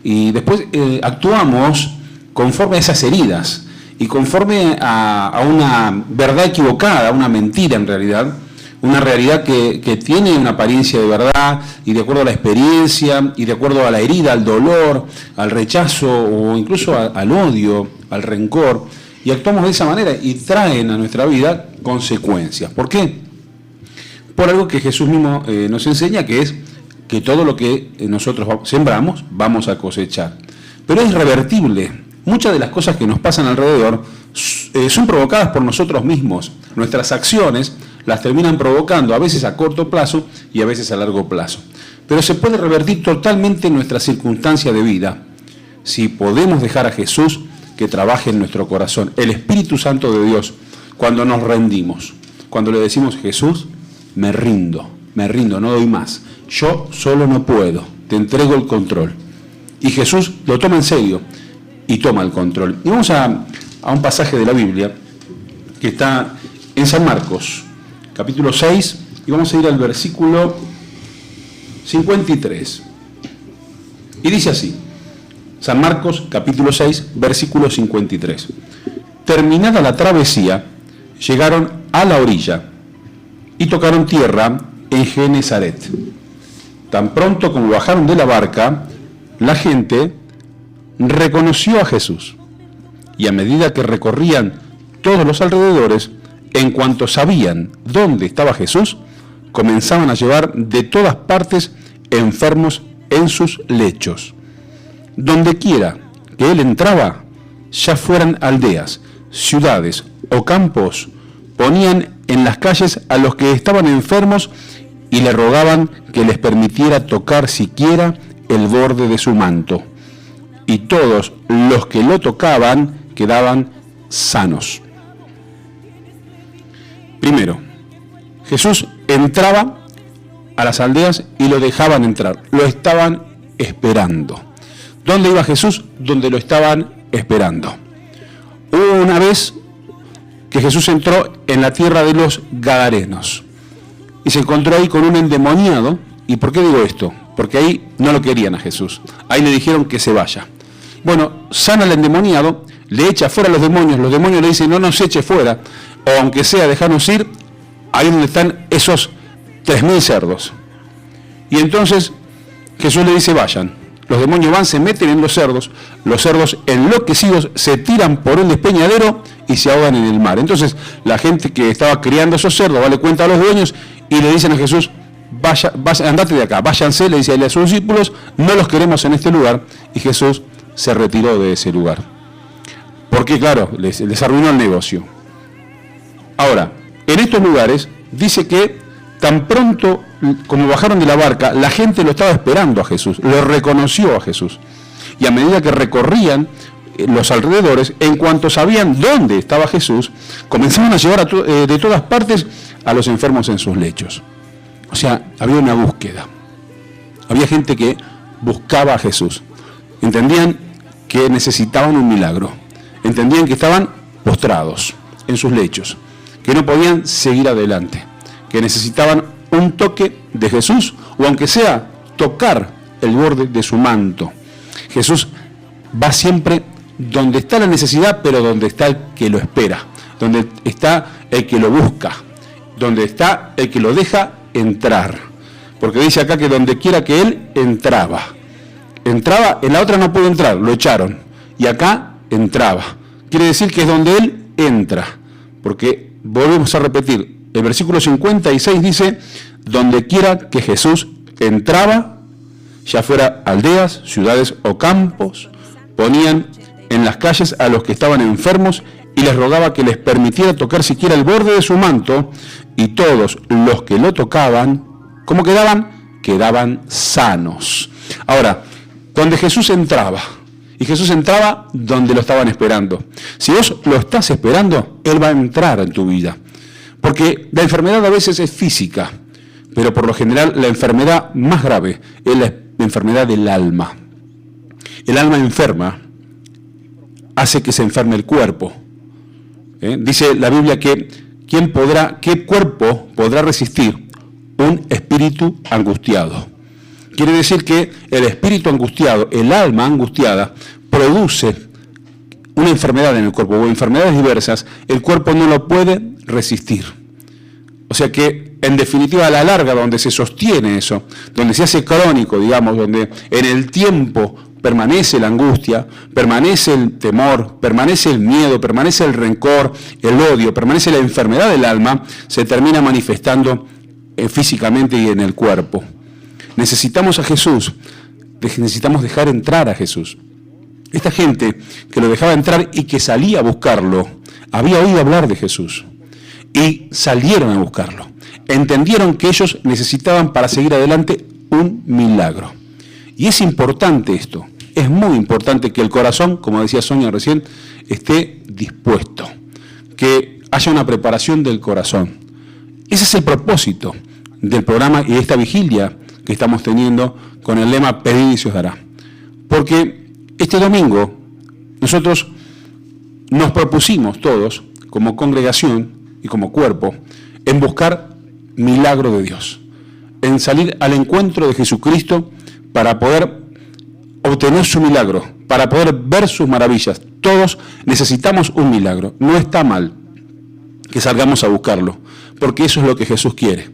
B: y después actuamos conforme a esas heridas y conforme a una verdad equivocada, una mentira en realidad, una realidad que tiene una apariencia de verdad y de acuerdo a la experiencia y de acuerdo a la herida, al dolor, al rechazo o incluso al odio, al rencor, y actuamos de esa manera y traen a nuestra vida consecuencias. ¿Por qué? Por algo que Jesús mismo nos enseña, que es que todo lo que nosotros sembramos vamos a cosechar. Pero es revertible. Muchas de las cosas que nos pasan alrededor son provocadas por nosotros mismos. Nuestras acciones las terminan provocando, a veces a corto plazo y a veces a largo plazo. Pero se puede revertir totalmente nuestra circunstancia de vida si podemos dejar a Jesús que trabaje en nuestro corazón. El Espíritu Santo de Dios, cuando nos rendimos, cuando le decimos: Jesús, me rindo, no doy más. Yo solo no puedo, te entrego el control. Y Jesús lo toma en serio y toma el control. Y vamos a un pasaje de la Biblia que está en San Marcos, capítulo 6, y vamos a ir al versículo 53. Y dice así, San Marcos, capítulo 6, versículo 53. Terminada la travesía, llegaron a la orilla y tocaron tierra en Genesaret. Tan pronto como bajaron de la barca, la gente reconoció a Jesús, y a medida que recorrían todos los alrededores, en cuanto sabían dónde estaba Jesús, comenzaban a llevar de todas partes enfermos en sus lechos. Donde quiera que él entraba, ya fueran aldeas, ciudades o campos, ponían en las calles a los que estaban enfermos y le rogaban que les permitiera tocar siquiera el borde de su manto. Y todos los que lo tocaban quedaban sanos. Primero, Jesús entraba a las aldeas y lo dejaban entrar, lo estaban esperando. ¿Dónde iba Jesús? Donde lo estaban esperando. Hubo una vez que Jesús entró en la tierra de los Gadarenos y se encontró ahí con un endemoniado. ¿Y por qué digo esto? Porque ahí no lo querían a Jesús, ahí le dijeron que se vaya. Bueno, sana al endemoniado, le echa fuera a los demonios le dicen: no nos eche fuera, o aunque sea dejarnos ir, ahí donde están esos 3.000 cerdos. Y entonces Jesús le dice: vayan. Los demonios van, se meten en los cerdos enloquecidos se tiran por un despeñadero y se ahogan en el mar. Entonces la gente que estaba criando esos cerdos va, le cuenta a los dueños y le dicen a Jesús: vaya, andate de acá, váyanse, le dice a sus discípulos, no los queremos en este lugar. Y Jesús se retiró de ese lugar, porque claro, les arruinó el negocio. Ahora, en estos lugares dice que tan pronto como bajaron de la barca, la gente lo estaba esperando a Jesús, lo reconoció a Jesús. Y a medida que recorrían los alrededores, en cuanto sabían dónde estaba Jesús, comenzaban a llevar de todas partes a los enfermos en sus lechos. O sea, había una búsqueda. Había gente que buscaba a Jesús. Entendían que necesitaban un milagro. Entendían que estaban postrados en sus lechos, que no podían seguir adelante, que necesitaban un toque de Jesús, o aunque sea tocar el borde de su manto. Jesús va siempre donde está la necesidad, pero donde está el que lo espera, donde está el que lo busca, donde está el que lo deja entrar. Porque dice acá que donde quiera que él entraba, en la otra no pudo entrar, lo echaron, y acá entraba. Quiere decir que es donde él entra, porque volvemos a repetir, el versículo 56 dice, donde quiera que Jesús entraba, ya fuera aldeas, ciudades o campos, ponían en las calles a los que estaban enfermos y les rogaba que les permitiera tocar siquiera el borde de su manto, y todos los que lo tocaban, ¿cómo quedaban? Quedaban sanos. Ahora, donde Jesús entraba, y Jesús entraba donde lo estaban esperando. Si vos lo estás esperando, Él va a entrar en tu vida. Porque la enfermedad a veces es física, pero por lo general la enfermedad más grave es la enfermedad del alma. El alma enferma hace que se enferme el cuerpo. Dice la Biblia que ¿qué cuerpo podrá resistir un espíritu angustiado? Quiere decir que el espíritu angustiado, el alma angustiada, produce una enfermedad en el cuerpo, o enfermedades diversas, el cuerpo no lo puede resistir. O sea que, en definitiva, a la larga, donde se sostiene eso, donde se hace crónico, digamos, donde en el tiempo permanece la angustia, permanece el temor, permanece el miedo, permanece el rencor, el odio, permanece la enfermedad del alma, se termina manifestando físicamente y en el cuerpo. Necesitamos a Jesús, necesitamos dejar entrar a Jesús. Esta gente que lo dejaba entrar y que salía a buscarlo, había oído hablar de Jesús y salieron a buscarlo. Entendieron que ellos necesitaban para seguir adelante un milagro. Y es importante esto, es muy importante que el corazón, como decía Sonia recién, esté dispuesto, que haya una preparación del corazón. Ese es el propósito del programa y de esta vigilia que estamos teniendo con el lema Pedid y se os dará. Porque este domingo nosotros nos propusimos todos, como congregación y como cuerpo, en buscar milagro de Dios, en salir al encuentro de Jesucristo para poder obtener su milagro, para poder ver sus maravillas. Todos necesitamos un milagro. No está mal que salgamos a buscarlo, porque eso es lo que Jesús quiere.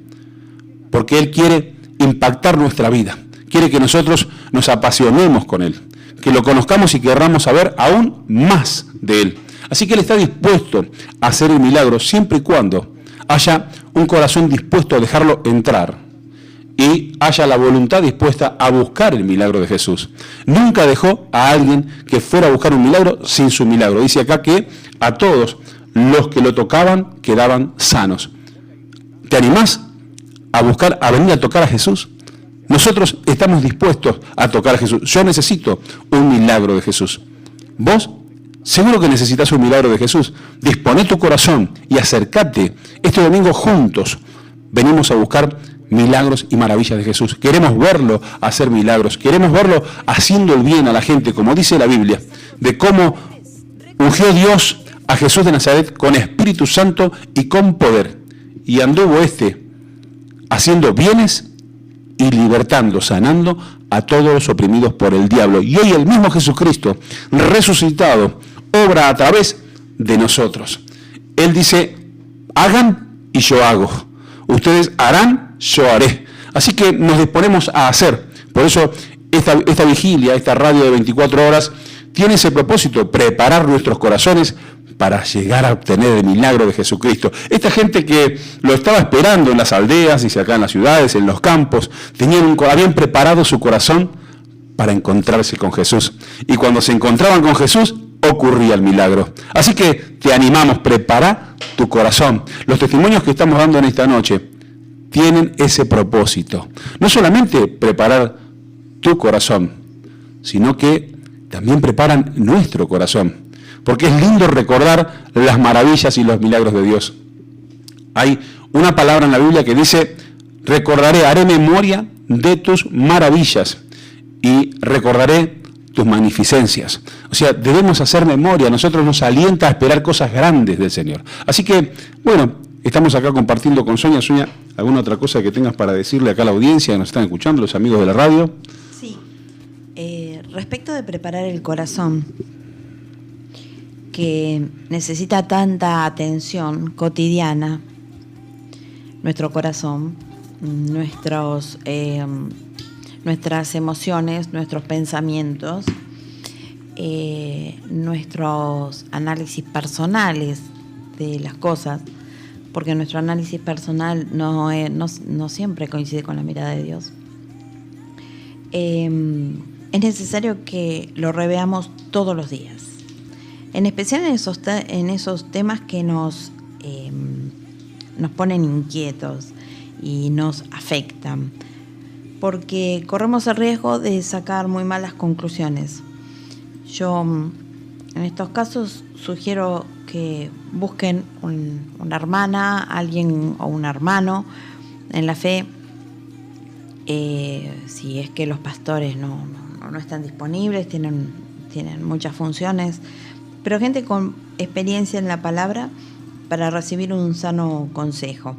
B: Porque Él quiere impactar nuestra vida, quiere que nosotros nos apasionemos con Él, que lo conozcamos y querramos saber aún más de Él. Así que Él está dispuesto a hacer el milagro siempre y cuando haya un corazón dispuesto a dejarlo entrar y haya la voluntad dispuesta a buscar el milagro de Jesús. Nunca dejó a alguien que fuera a buscar un milagro sin su milagro. Dice acá que a todos los que lo tocaban quedaban sanos. ¿Te animás a venir a tocar a Jesús? Nosotros estamos dispuestos a tocar a Jesús. Yo necesito un milagro de Jesús. ¿Vos? Seguro que necesitas un milagro de Jesús. Disponé tu corazón y acércate. Este domingo juntos venimos a buscar milagros y maravillas de Jesús. Queremos verlo hacer milagros. Queremos verlo haciendo el bien a la gente, como dice la Biblia, de cómo ungió Dios a Jesús de Nazaret con Espíritu Santo y con poder. Y anduvo haciendo bienes y libertando, sanando a todos los oprimidos por el diablo. Y hoy el mismo Jesucristo, resucitado, obra a través de nosotros. Él dice, hagan y yo hago. Ustedes harán, yo haré. Así que nos disponemos a hacer. Por eso esta vigilia, esta radio de 24 horas, tiene ese propósito, preparar nuestros corazones para llegar a obtener el milagro de Jesucristo. Esta gente que lo estaba esperando en las aldeas, dice acá en las ciudades, en los campos, habían preparado su corazón para encontrarse con Jesús. Y cuando se encontraban con Jesús, ocurría el milagro. Así que te animamos, prepara tu corazón. Los testimonios que estamos dando en esta noche tienen ese propósito. No solamente preparar tu corazón, sino que también preparan nuestro corazón. Porque es lindo recordar las maravillas y los milagros de Dios. Hay una palabra en la Biblia que dice, recordaré, haré memoria de tus maravillas y recordaré tus magnificencias. O sea, debemos hacer memoria. A nosotros nos alienta a esperar cosas grandes del Señor. Así que, bueno, estamos acá compartiendo con Sonia. Sonia, ¿Alguna otra cosa que tengas para decirle acá a la audiencia que nos están escuchando, los amigos de la radio?
C: Sí. Respecto de preparar el corazón, que necesita tanta atención cotidiana, nuestro corazón, nuestras emociones, nuestros pensamientos, nuestros análisis personales de las cosas, porque nuestro análisis personal no siempre coincide con la mirada de Dios. Es necesario que lo reveamos todos los días, en especial en esos temas que nos ponen inquietos y nos afectan, porque corremos el riesgo de sacar muy malas conclusiones. Yo en estos casos sugiero que busquen una hermana, alguien o un hermano en la fe, si es que los pastores no están disponibles, tienen muchas funciones, pero gente con experiencia en la palabra para recibir un sano consejo.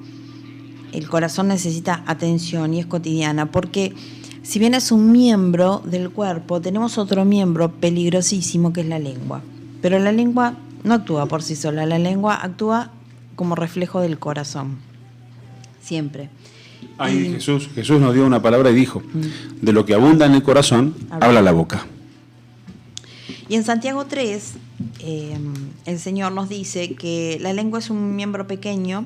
C: El corazón necesita atención y es cotidiana, porque si bien es un miembro del cuerpo, tenemos otro miembro peligrosísimo que es la lengua. Pero la lengua no actúa por sí sola, la lengua actúa como reflejo del corazón, siempre.
B: Jesús nos dio una palabra y dijo, de lo que abunda en el corazón, habla la boca.
C: Y en Santiago 3, el Señor nos dice que la lengua es un miembro pequeño,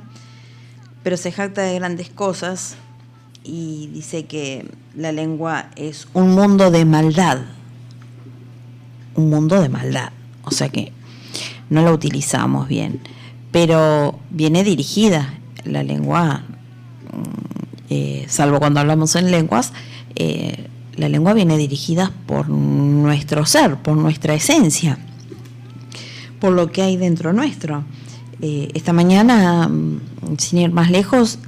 C: pero se jacta de grandes cosas, y dice que la lengua es un mundo de maldad. Un mundo de maldad. O sea que no la utilizamos bien. Pero viene dirigida la lengua, salvo cuando hablamos en lenguas, la lengua viene dirigida por nuestro ser, por nuestra esencia, por lo que hay dentro nuestro. Esta mañana, sin ir más lejos,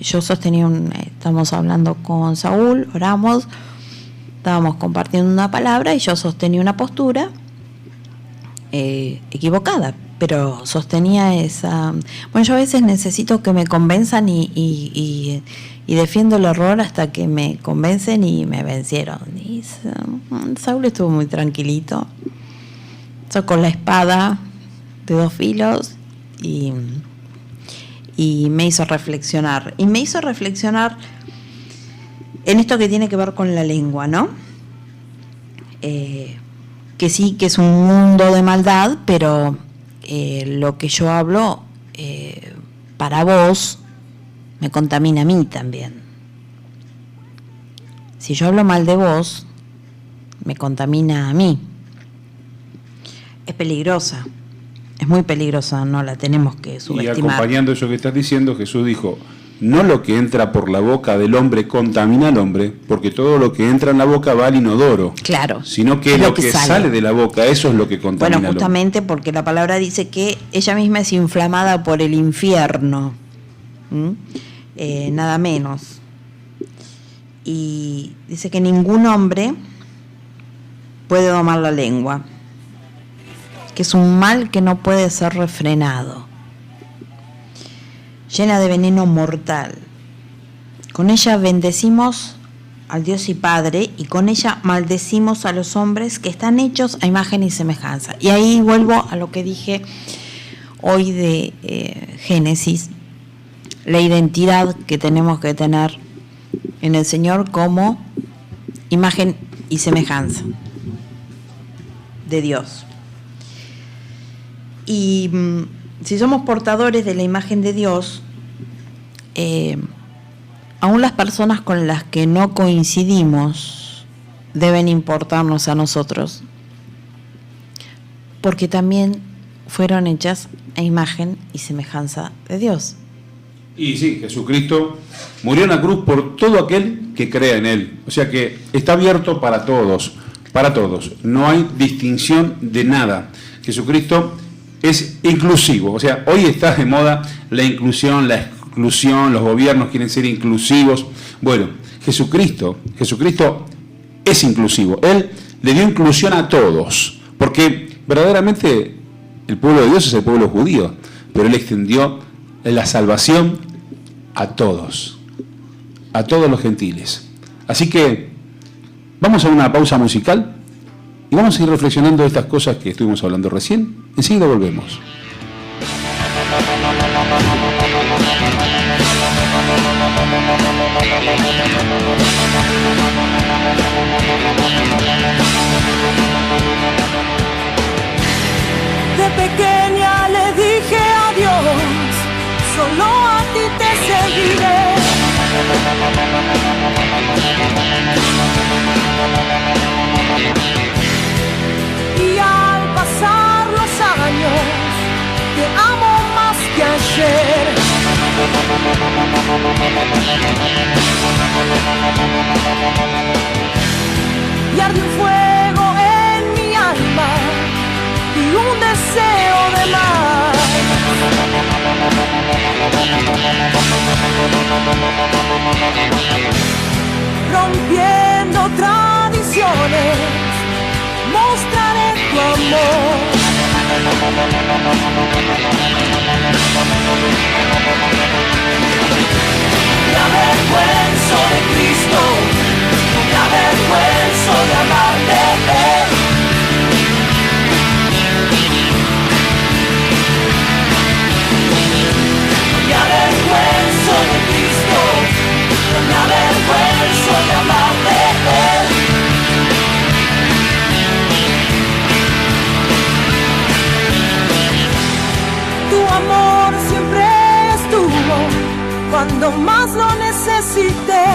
C: yo estamos hablando con Saúl, oramos, estábamos compartiendo una palabra y yo sostenía una postura equivocada, pero sostenía esa... Bueno, yo a veces necesito que me convenzan y defiendo el error hasta que me convencen y me vencieron. Y Saúl estuvo muy tranquilito, sacó la espada de 2 filos y me hizo reflexionar. Y me hizo reflexionar en esto que tiene que ver con la lengua, ¿no? Que sí, que es un mundo de maldad, pero lo que yo hablo para vos me contamina a mí también. Si yo hablo mal de vos, me contamina a mí. Es peligrosa. Es muy peligrosa, no la tenemos que subestimar.
B: Y acompañando eso que estás diciendo, Jesús dijo, no lo que entra por la boca del hombre contamina al hombre, porque todo lo que entra en la boca va al inodoro.
C: Claro.
B: Sino que lo que sale de la boca, eso es lo que contamina al hombre.
C: Bueno, justamente porque la palabra dice que ella misma es inflamada por el infierno. Nada menos. Y dice que ningún hombre puede domar la lengua, que es un mal que no puede ser refrenado, llena de veneno mortal. Con ella bendecimos al Dios y Padre, y con ella maldecimos a los hombres que están hechos a imagen y semejanza. Y ahí vuelvo a lo que dije hoy de Génesis, la identidad que tenemos que tener en el Señor como imagen y semejanza de Dios. Y si somos portadores de la imagen de Dios, aún las personas con las que no coincidimos deben importarnos a nosotros, porque también fueron hechas a imagen y semejanza de Dios.
B: Y sí, Jesucristo murió en la cruz por todo aquel que crea en Él. O sea que está abierto para todos, para todos. No hay distinción de nada. Jesucristo es inclusivo. O sea, hoy está de moda la inclusión, la exclusión, los gobiernos quieren ser inclusivos. Bueno, Jesucristo es inclusivo. Él le dio inclusión a todos, porque verdaderamente el pueblo de Dios es el pueblo judío, pero Él extendió la salvación a todos los gentiles. Así que vamos a una pausa musical y vamos a ir reflexionando de estas cosas que estuvimos hablando recién. Enseguida volvemos.
D: De pequeña le dije a Dios, solo a ti te seguiré. Y al pasar los años, te amo más que ayer. Y arde un fuego en mi alma y un deseo de más. Rompiendo tradiciones, mostraré tu amor. Me avergüenzo de Cristo, me avergüenzo de amar de Él. Me avergüenzo de Cristo, me avergüenzo de amar de Él. Tu amor siempre estuvo cuando más lo necesité.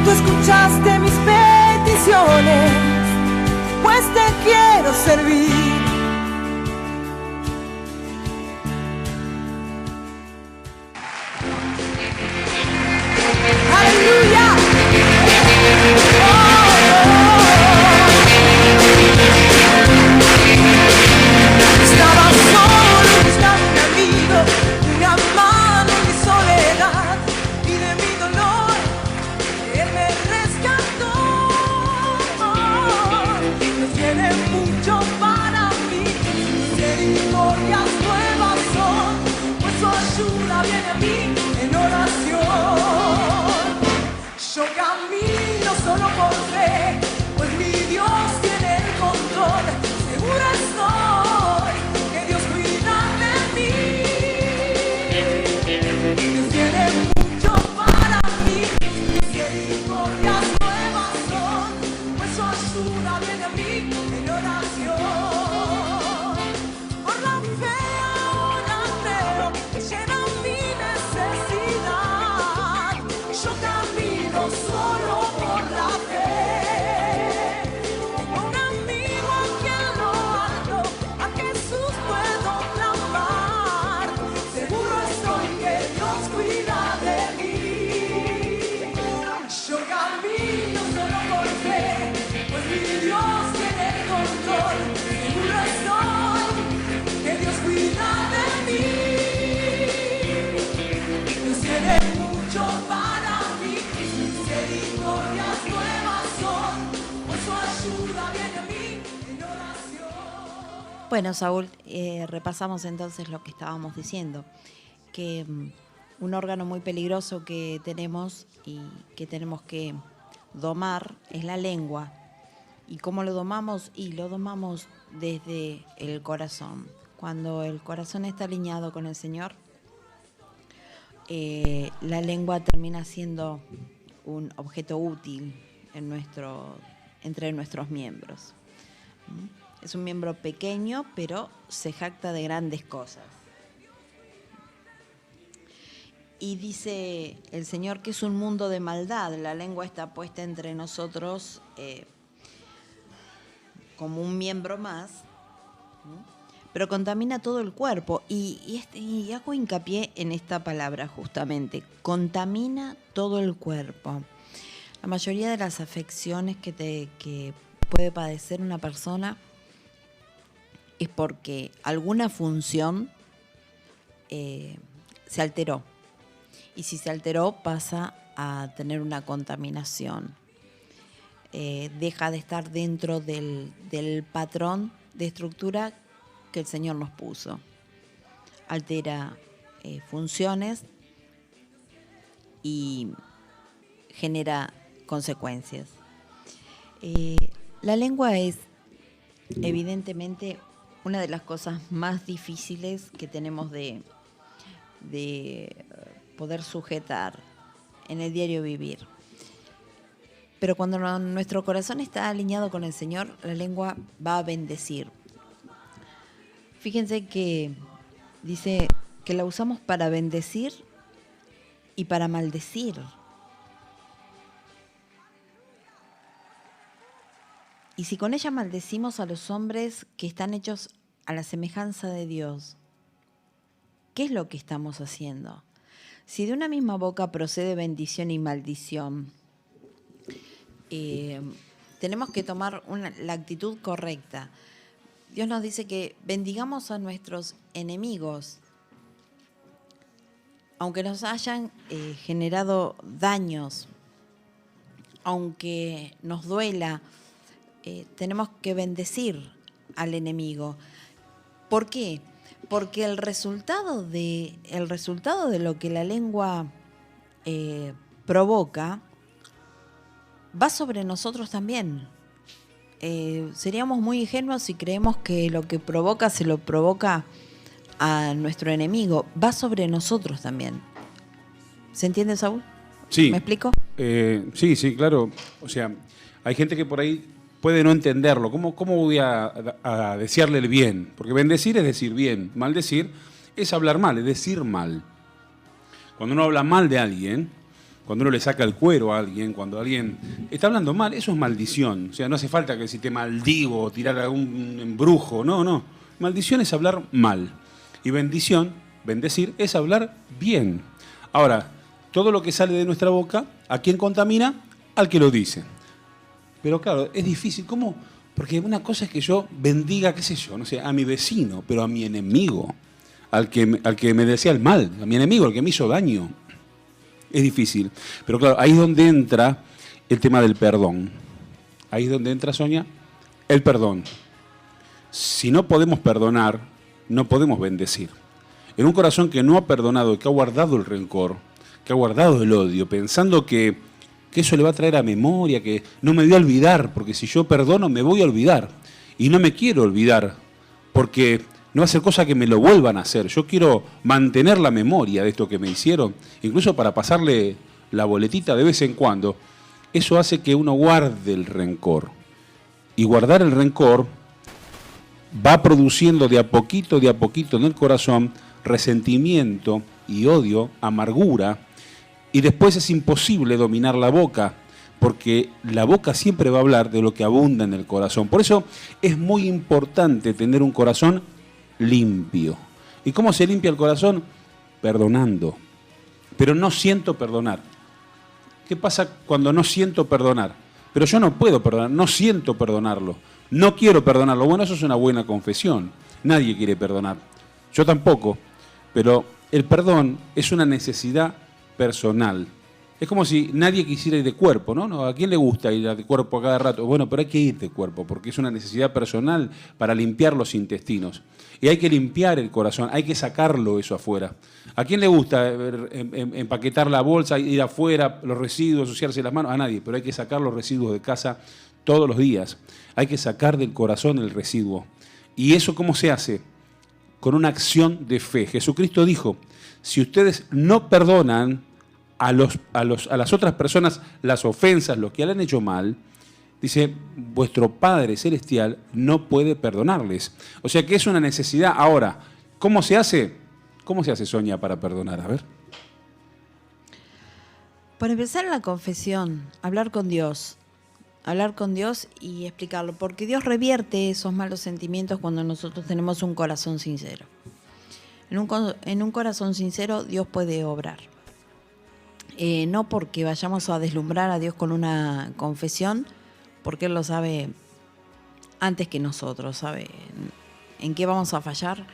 D: Tú escuchaste mis peticiones, pues te quiero servir. ¡Aleluya! Estaba solo buscando un amigo, una mano en mi soledad y de mi dolor Él me rescató. Dios tiene mucho para mí, misericordias nuevas son, pues su ayuda viene a mí en oración. Yo camino solo por fe, pues mi Dios tiene el control. Seguro estoy que Dios cuida de mí. Dios tiene mucho para mí, misericordias nuevas son, pues su ayuda viene a mí en oración. Por la fe ahora creo que llena mi necesidad. Yo camino solo por la fe. Tengo un amigo aquí en lo alto, a Jesús puedo clamar. Seguro estoy que Dios cuida de mí. Yo camino solo por fe, pues mi Dios tiene el control. Seguro estoy que Dios cuida de mí. Dios tiene mucho para mí, misericordias nuevas son, pues su ayuda viene a mí en oración.
C: Bueno, Saúl, repasamos entonces lo que estábamos diciendo, que un órgano muy peligroso que tenemos y que tenemos que domar es la lengua. ¿Y cómo lo domamos? Y lo domamos desde el corazón. Cuando el corazón está alineado con el Señor, la lengua termina siendo un objeto útil entre nuestros miembros. Es un miembro pequeño, pero se jacta de grandes cosas. Y dice el Señor que es un mundo de maldad. La lengua está puesta entre nosotros como un miembro más, pero contamina todo el cuerpo. Y hago hincapié en esta palabra justamente, contamina todo el cuerpo. La mayoría de las afecciones que puede padecer una persona es porque alguna función se alteró. Y si se alteró, pasa a tener una contaminación. Deja de estar dentro del patrón de estructura que el Señor nos puso. Altera funciones y genera consecuencias. La lengua es evidentemente una de las cosas más difíciles que tenemos de poder sujetar en el diario vivir. Pero cuando nuestro corazón está alineado con el Señor, la lengua va a bendecir. Fíjense que dice que la usamos para bendecir y para maldecir. Y si con ella maldecimos a los hombres que están hechos a la semejanza de Dios, ¿qué es lo que estamos haciendo? Si de una misma boca procede bendición y maldición, tenemos que tomar la actitud correcta. Dios nos dice que bendigamos a nuestros enemigos, aunque nos hayan generado daños, aunque nos duela, tenemos que bendecir al enemigo. ¿Por qué? Porque el resultado de lo que la lengua provoca va sobre nosotros también. Seríamos muy ingenuos si creemos que lo que provoca se lo provoca a nuestro enemigo. Va sobre nosotros también. ¿Se entiende, Saúl?
B: Sí.
C: ¿Me explico?
B: Sí, claro. O sea, hay gente que por ahí puede no entenderlo. ¿Cómo voy a desearle el bien? Porque bendecir es decir bien, maldecir es hablar mal, es decir mal. Cuando uno habla mal de alguien, cuando uno le saca el cuero a alguien, cuando alguien está hablando mal, eso es maldición. O sea, no hace falta que si te maldigo o tirar algún embrujo, no. Maldición es hablar mal. Y bendición, bendecir, es hablar bien. Ahora, todo lo que sale de nuestra boca, ¿a quién contamina? Al que lo dice. Pero claro, es difícil. ¿Cómo? Porque una cosa es que yo bendiga, qué sé yo, no sé, a mi vecino, pero a mi enemigo, al que me desea el mal, a mi enemigo, al que me hizo daño. Es difícil. Pero claro, ahí es donde entra el tema del perdón. Ahí es donde entra, Sonia, el perdón. Si no podemos perdonar, no podemos bendecir. En un corazón que no ha perdonado, que ha guardado el rencor, que ha guardado el odio, pensando que eso le va a traer a memoria, que no me voy a olvidar, porque si yo perdono me voy a olvidar. Y no me quiero olvidar, porque no va a ser cosa que me lo vuelvan a hacer. Yo quiero mantener la memoria de esto que me hicieron, incluso para pasarle la boletita de vez en cuando. Eso hace que uno guarde el rencor. Y guardar el rencor va produciendo de a poquito en el corazón resentimiento y odio, amargura. Y después es imposible dominar la boca, porque la boca siempre va a hablar de lo que abunda en el corazón. Por eso es muy importante tener un corazón limpio. ¿Y cómo se limpia el corazón? Perdonando. Pero no siento perdonar. ¿Qué pasa cuando no siento perdonar? Pero yo no puedo perdonar, no siento perdonarlo. No quiero perdonarlo. Bueno, eso es una buena confesión. Nadie quiere perdonar. Yo tampoco. Pero el perdón es una necesidad personal. Es como si nadie quisiera ir de cuerpo, ¿no? ¿A quién le gusta ir de cuerpo a cada rato? Bueno, pero hay que ir de cuerpo porque es una necesidad personal para limpiar los intestinos. Y hay que limpiar el corazón, hay que sacarlo eso afuera. ¿A quién le gusta empaquetar la bolsa, ir afuera, los residuos, ensuciarse las manos? A nadie, pero hay que sacar los residuos de casa todos los días. Hay que sacar del corazón el residuo. ¿Y eso cómo se hace? Con una acción de fe. Jesucristo dijo, si ustedes no perdonan a las otras personas las ofensas, lo que le han hecho mal, dice, vuestro Padre Celestial no puede perdonarles. O sea que es una necesidad. Ahora, ¿cómo se hace? ¿Cómo se hace, Sonia, para perdonar? A ver.
C: Para empezar, la confesión, hablar con Dios y explicarlo, porque Dios revierte esos malos sentimientos cuando nosotros tenemos un corazón sincero. En un corazón sincero Dios puede obrar. No porque vayamos a deslumbrar a Dios con una confesión, porque Él lo sabe antes que nosotros, sabe en qué vamos a fallar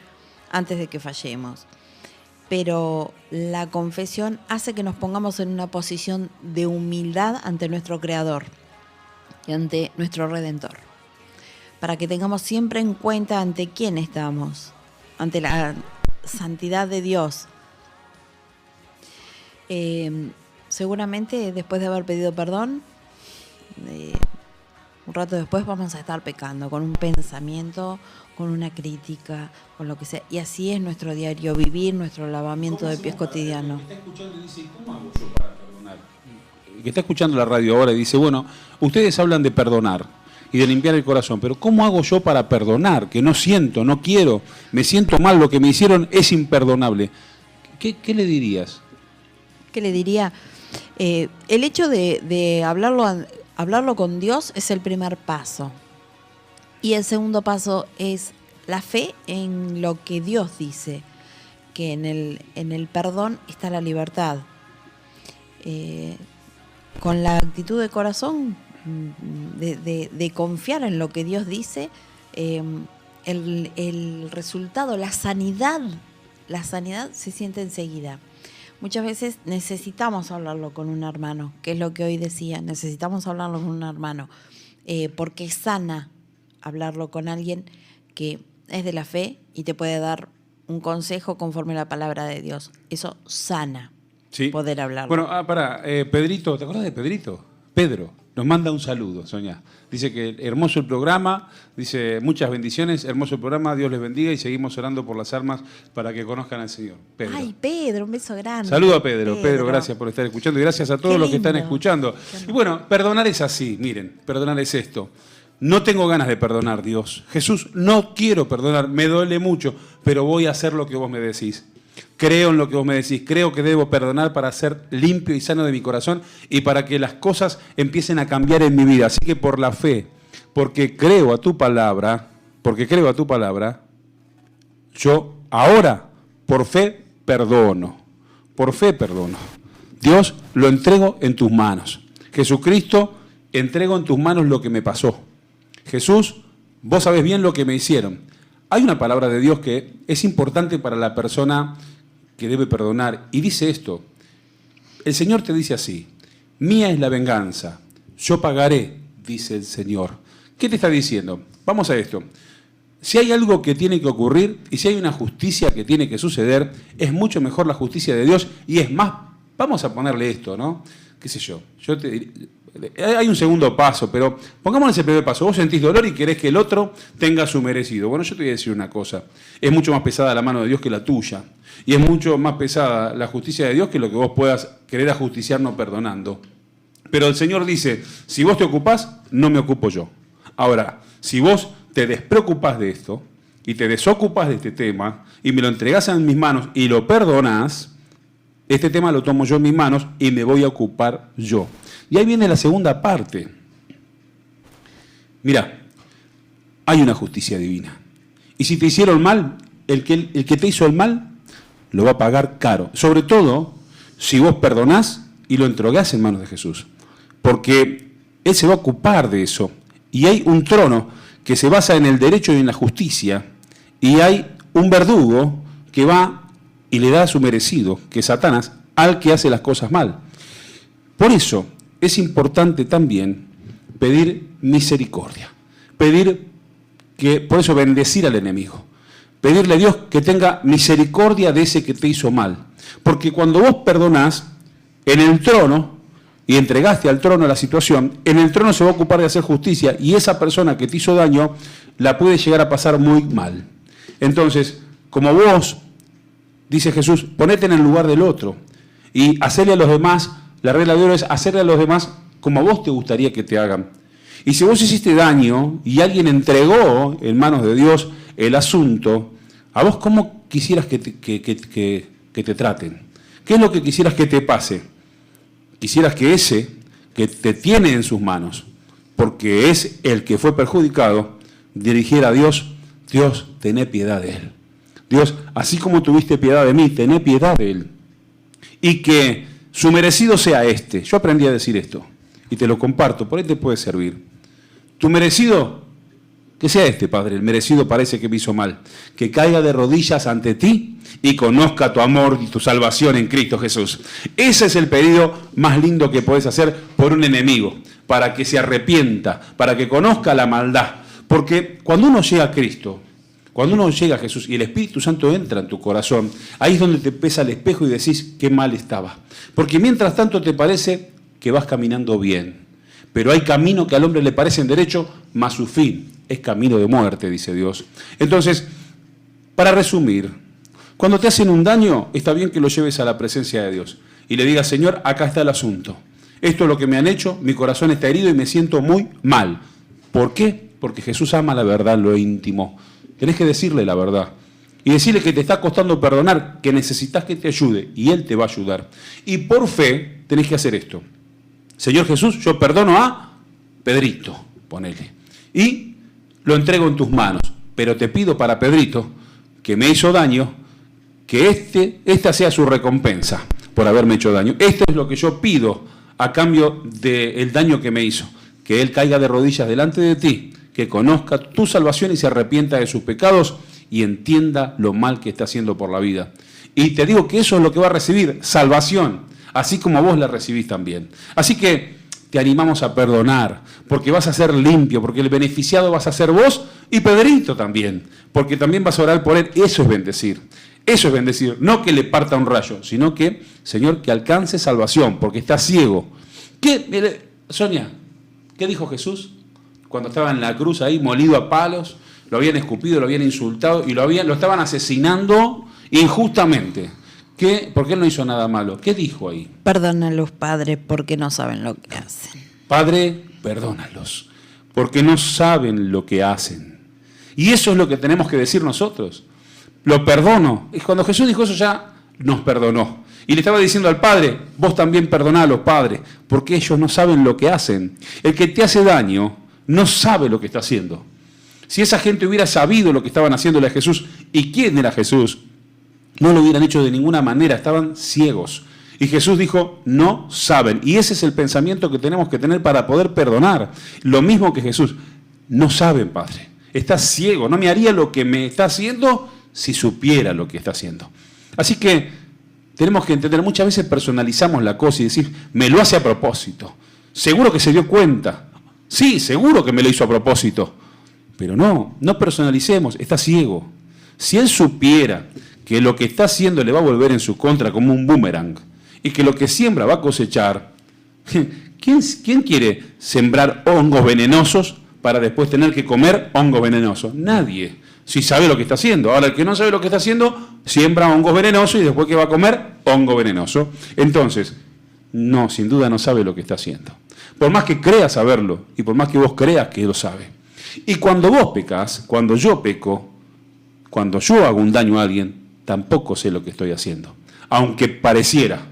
C: antes de que fallemos. Pero la confesión hace que nos pongamos en una posición de humildad ante nuestro Creador y ante nuestro Redentor. para que tengamos siempre en cuenta ante quién estamos, ante la santidad de Dios. Seguramente después de haber pedido perdón, un rato después vamos a estar pecando con un pensamiento, con una crítica, con lo que sea. Y así es nuestro diario vivir, nuestro lavamiento de pies cotidiano.
B: El que está escuchando dice, ¿cómo hago yo para perdonar? El que está escuchando la radio ahora dice, bueno, ustedes hablan de perdonar y de limpiar el corazón, pero ¿cómo hago yo para perdonar? Que no siento, no quiero, me siento mal, lo que me hicieron es imperdonable. ¿Qué le dirías?
C: ¿Qué le diría? El hecho de hablarlo con Dios es el primer paso. Y el segundo paso es la fe en lo que Dios dice, que en el perdón está la libertad. Con la actitud de corazón, de confiar en lo que Dios dice, el resultado, la sanidad se siente enseguida. Muchas veces necesitamos hablarlo con un hermano, que es lo que hoy decía, necesitamos hablarlo con un hermano, porque sana hablarlo con alguien que es de la fe y te puede dar un consejo conforme a la palabra de Dios. Eso sana,
B: Sí.
C: poder hablarlo.
B: Bueno, Pedrito, ¿te acuerdas de Pedrito? Pedro nos manda un saludo, Sonia. Dice que hermoso el programa, dice muchas bendiciones, hermoso el programa, Dios les bendiga y seguimos orando por las almas para que conozcan al Señor. Pedro.
C: Ay, Pedro, un beso grande.
B: Saludo a Pedro. Pedro, gracias por estar escuchando y gracias a todos
C: Qué
B: los que están
C: lindo.
B: escuchando. Y bueno, perdonar es así, miren, perdonar es esto. No tengo ganas de perdonar, Dios. Jesús, no quiero perdonar, me duele mucho, pero voy a hacer lo que vos me decís. Creo en lo que vos me decís, creo que debo perdonar para ser limpio y sano de mi corazón y para que las cosas empiecen a cambiar en mi vida. Así que por la fe, porque creo a tu palabra, yo ahora por fe perdono. Dios, lo entrego en tus manos. Jesucristo, entrego en tus manos lo que me pasó. Jesús, vos sabés bien lo que me hicieron. Hay una palabra de Dios que es importante para la persona que debe perdonar y dice esto. El Señor te dice así, mía es la venganza, yo pagaré, dice el Señor. ¿Qué te está diciendo? Vamos a esto. Si hay algo que tiene que ocurrir y si hay una justicia que tiene que suceder, es mucho mejor la justicia de Dios y es más, vamos a ponerle esto, ¿no? ¿Qué sé yo? Hay un segundo paso, pero pongámosle ese primer paso. Vos sentís dolor y querés que el otro tenga su merecido. Bueno, yo te voy a decir una cosa. Es mucho más pesada la mano de Dios que la tuya. Y es mucho más pesada la justicia de Dios que lo que vos puedas querer ajusticiar no perdonando. Pero el Señor dice, si vos te ocupás, no me ocupo yo. Ahora, si vos te despreocupás de esto y te desocupás de este tema y me lo entregás en mis manos y lo perdonás, este tema lo tomo yo en mis manos y me voy a ocupar yo. Y ahí viene la segunda parte. Mira, hay una justicia divina. Y si te hicieron mal, el que te hizo el mal lo va a pagar caro. Sobre todo si vos perdonás y lo entregás en manos de Jesús. Porque Él se va a ocupar de eso. Y hay un trono que se basa en el derecho y en la justicia. Y hay un verdugo que va y le da su merecido, que es Satanás, al que hace las cosas mal. Por eso es importante también pedir misericordia. Por eso bendecir al enemigo. Pedirle a Dios que tenga misericordia de ese que te hizo mal. Porque cuando vos perdonás en el trono y entregaste al trono la situación, en el trono se va a ocupar de hacer justicia y esa persona que te hizo daño la puede llegar a pasar muy mal. Entonces, como vos, dice Jesús, ponete en el lugar del otro y hacerle a los demás, la regla de oro es hacerle a los demás como a vos te gustaría que te hagan. Y si vos hiciste daño y alguien entregó en manos de Dios el asunto, ¿a vos cómo quisieras que te traten? ¿Qué es lo que quisieras que te pase? Quisieras que ese que te tiene en sus manos, porque es el que fue perjudicado, dirigiera a Dios, Dios, tené piedad de él. Dios, así como tuviste piedad de mí, tené piedad de él. Y que su merecido sea este. Yo aprendí a decir esto y te lo comparto, por ahí te puede servir. Tu merecido, que sea este, Padre, el merecido parece que me hizo mal. Que caiga de rodillas ante ti y conozca tu amor y tu salvación en Cristo Jesús. Ese es el pedido más lindo que podés hacer por un enemigo, para que se arrepienta, para que conozca la maldad. Porque cuando uno llega a Cristo, cuando uno llega a Jesús y el Espíritu Santo entra en tu corazón, ahí es donde te pesa el espejo y decís qué mal estaba. Porque mientras tanto te parece que vas caminando bien. Pero hay camino que al hombre le parecen derecho, mas su fin es camino de muerte, dice Dios. Entonces, para resumir, cuando te hacen un daño, está bien que lo lleves a la presencia de Dios y le digas, Señor, acá está el asunto. Esto es lo que me han hecho, mi corazón está herido y me siento muy mal. ¿Por qué? Porque Jesús ama la verdad en lo íntimo. Tenés que decirle la verdad y decirle que te está costando perdonar, que necesitas que te ayude y Él te va a ayudar. Y por fe tenés que hacer esto. Señor Jesús, yo perdono a Pedrito, ponele, y lo entrego en tus manos, pero te pido para Pedrito, que me hizo daño, que esta sea su recompensa por haberme hecho daño. Esto es lo que yo pido a cambio del daño que me hizo, que él caiga de rodillas delante de ti, que conozca tu salvación y se arrepienta de sus pecados y entienda lo mal que está haciendo por la vida. Y te digo que eso es lo que va a recibir, salvación, así como vos la recibís también. Así que te animamos a perdonar, porque vas a ser limpio, porque el beneficiado vas a ser vos y Pedrito también, porque también vas a orar por él. Eso es bendecir. Eso es bendecir, no que le parta un rayo, sino que, Señor, que alcance salvación, porque está ciego. Sonia, ¿qué dijo Jesús cuando estaba en la cruz ahí, molido a palos? Lo habían escupido, lo habían insultado y lo estaban asesinando injustamente. ¿Por qué él no hizo nada malo? ¿Qué dijo ahí?
C: Perdónalos, Padre, porque no saben lo que hacen.
B: Padre, perdónalos, porque no saben lo que hacen. Y eso es lo que tenemos que decir nosotros. Lo perdono. Y cuando Jesús dijo eso ya nos perdonó. Y le estaba diciendo al Padre, vos también perdonalos, Padre, porque ellos no saben lo que hacen. El que te hace daño no sabe lo que está haciendo. Si esa gente hubiera sabido lo que estaban haciéndole a Jesús y quién era Jesús, no lo hubieran hecho de ninguna manera, estaban ciegos. Y Jesús dijo, no saben. Y ese es el pensamiento que tenemos que tener para poder perdonar. Lo mismo que Jesús, no saben, Padre. Está ciego, no me haría lo que me está haciendo si supiera lo que está haciendo. Así que tenemos que entender, muchas veces personalizamos la cosa y decir, me lo hace a propósito. Seguro que se dio cuenta. Sí, seguro que me lo hizo a propósito. Pero no personalicemos, está ciego. Si él supiera que lo que está haciendo le va a volver en su contra como un boomerang y que lo que siembra va a cosechar, ¿quién quiere sembrar hongos venenosos para después tener que comer hongos venenosos? Nadie. Si sabe lo que está haciendo. Ahora, el que no sabe lo que está haciendo, siembra hongos venenosos y después ¿qué va a comer? Hongo venenoso. Entonces, no, sin duda no sabe lo que está haciendo. Por más que crea saberlo y por más que vos creas que lo sabe. Y cuando vos pecas, cuando yo peco, cuando yo hago un daño a alguien, tampoco sé lo que estoy haciendo. Aunque pareciera,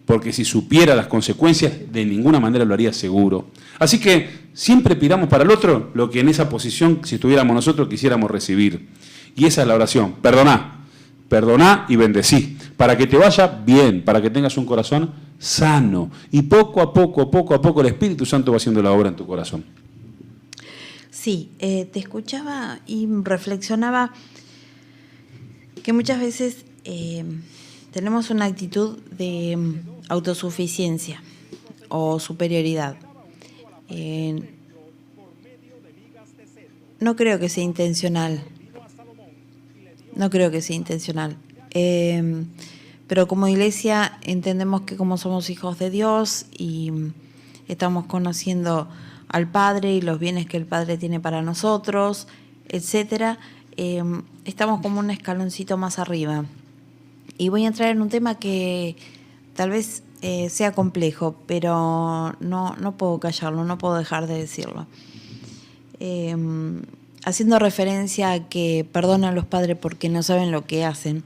B: porque si supiera las consecuencias, de ninguna manera lo haría seguro. Así que siempre pidamos para el otro lo que en esa posición, si estuviéramos nosotros, quisiéramos recibir. Y esa es la oración. Perdoná y bendecí, para que te vaya bien, para que tengas un corazón sano. Y poco a poco, el Espíritu Santo va haciendo la obra en tu corazón.
C: Sí, te escuchaba y reflexionaba que muchas veces tenemos una actitud de autosuficiencia o superioridad. No creo que sea intencional. Pero como iglesia entendemos que como somos hijos de Dios y estamos conociendo al Padre y los bienes que el Padre tiene para nosotros, etcétera, estamos como un escaloncito más arriba. Y voy a entrar en un tema que tal vez sea complejo, pero no puedo callarlo, no puedo dejar de decirlo. Haciendo referencia a que perdonan los padres porque no saben lo que hacen.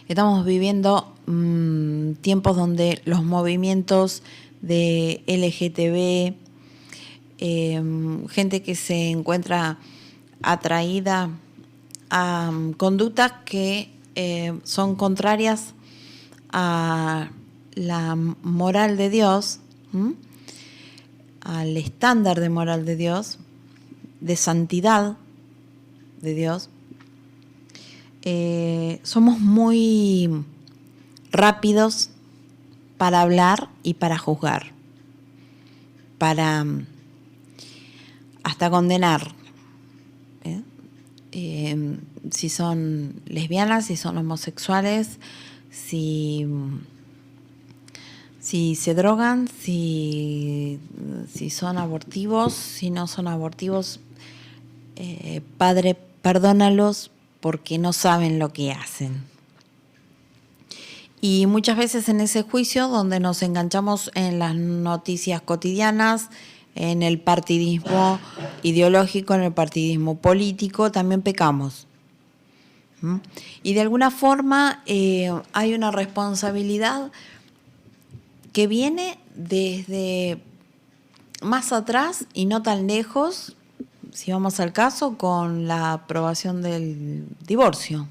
C: Estamos viviendo tiempos donde los movimientos de LGTB, gente que se encuentra atraída a conductas que son contrarias a la moral de Dios, al estándar de moral de Dios, de santidad de Dios, somos muy rápidos para hablar y para juzgar, para hasta condenar si son lesbianas, si son homosexuales, si se drogan, si son abortivos, si no son abortivos. Padre, perdónalos porque no saben lo que hacen. Y muchas veces en ese juicio, donde nos enganchamos en las noticias cotidianas, en el partidismo ideológico, en el partidismo político, también pecamos. Y de alguna forma hay una responsabilidad que viene desde más atrás y no tan lejos, si vamos al caso, con la aprobación del divorcio.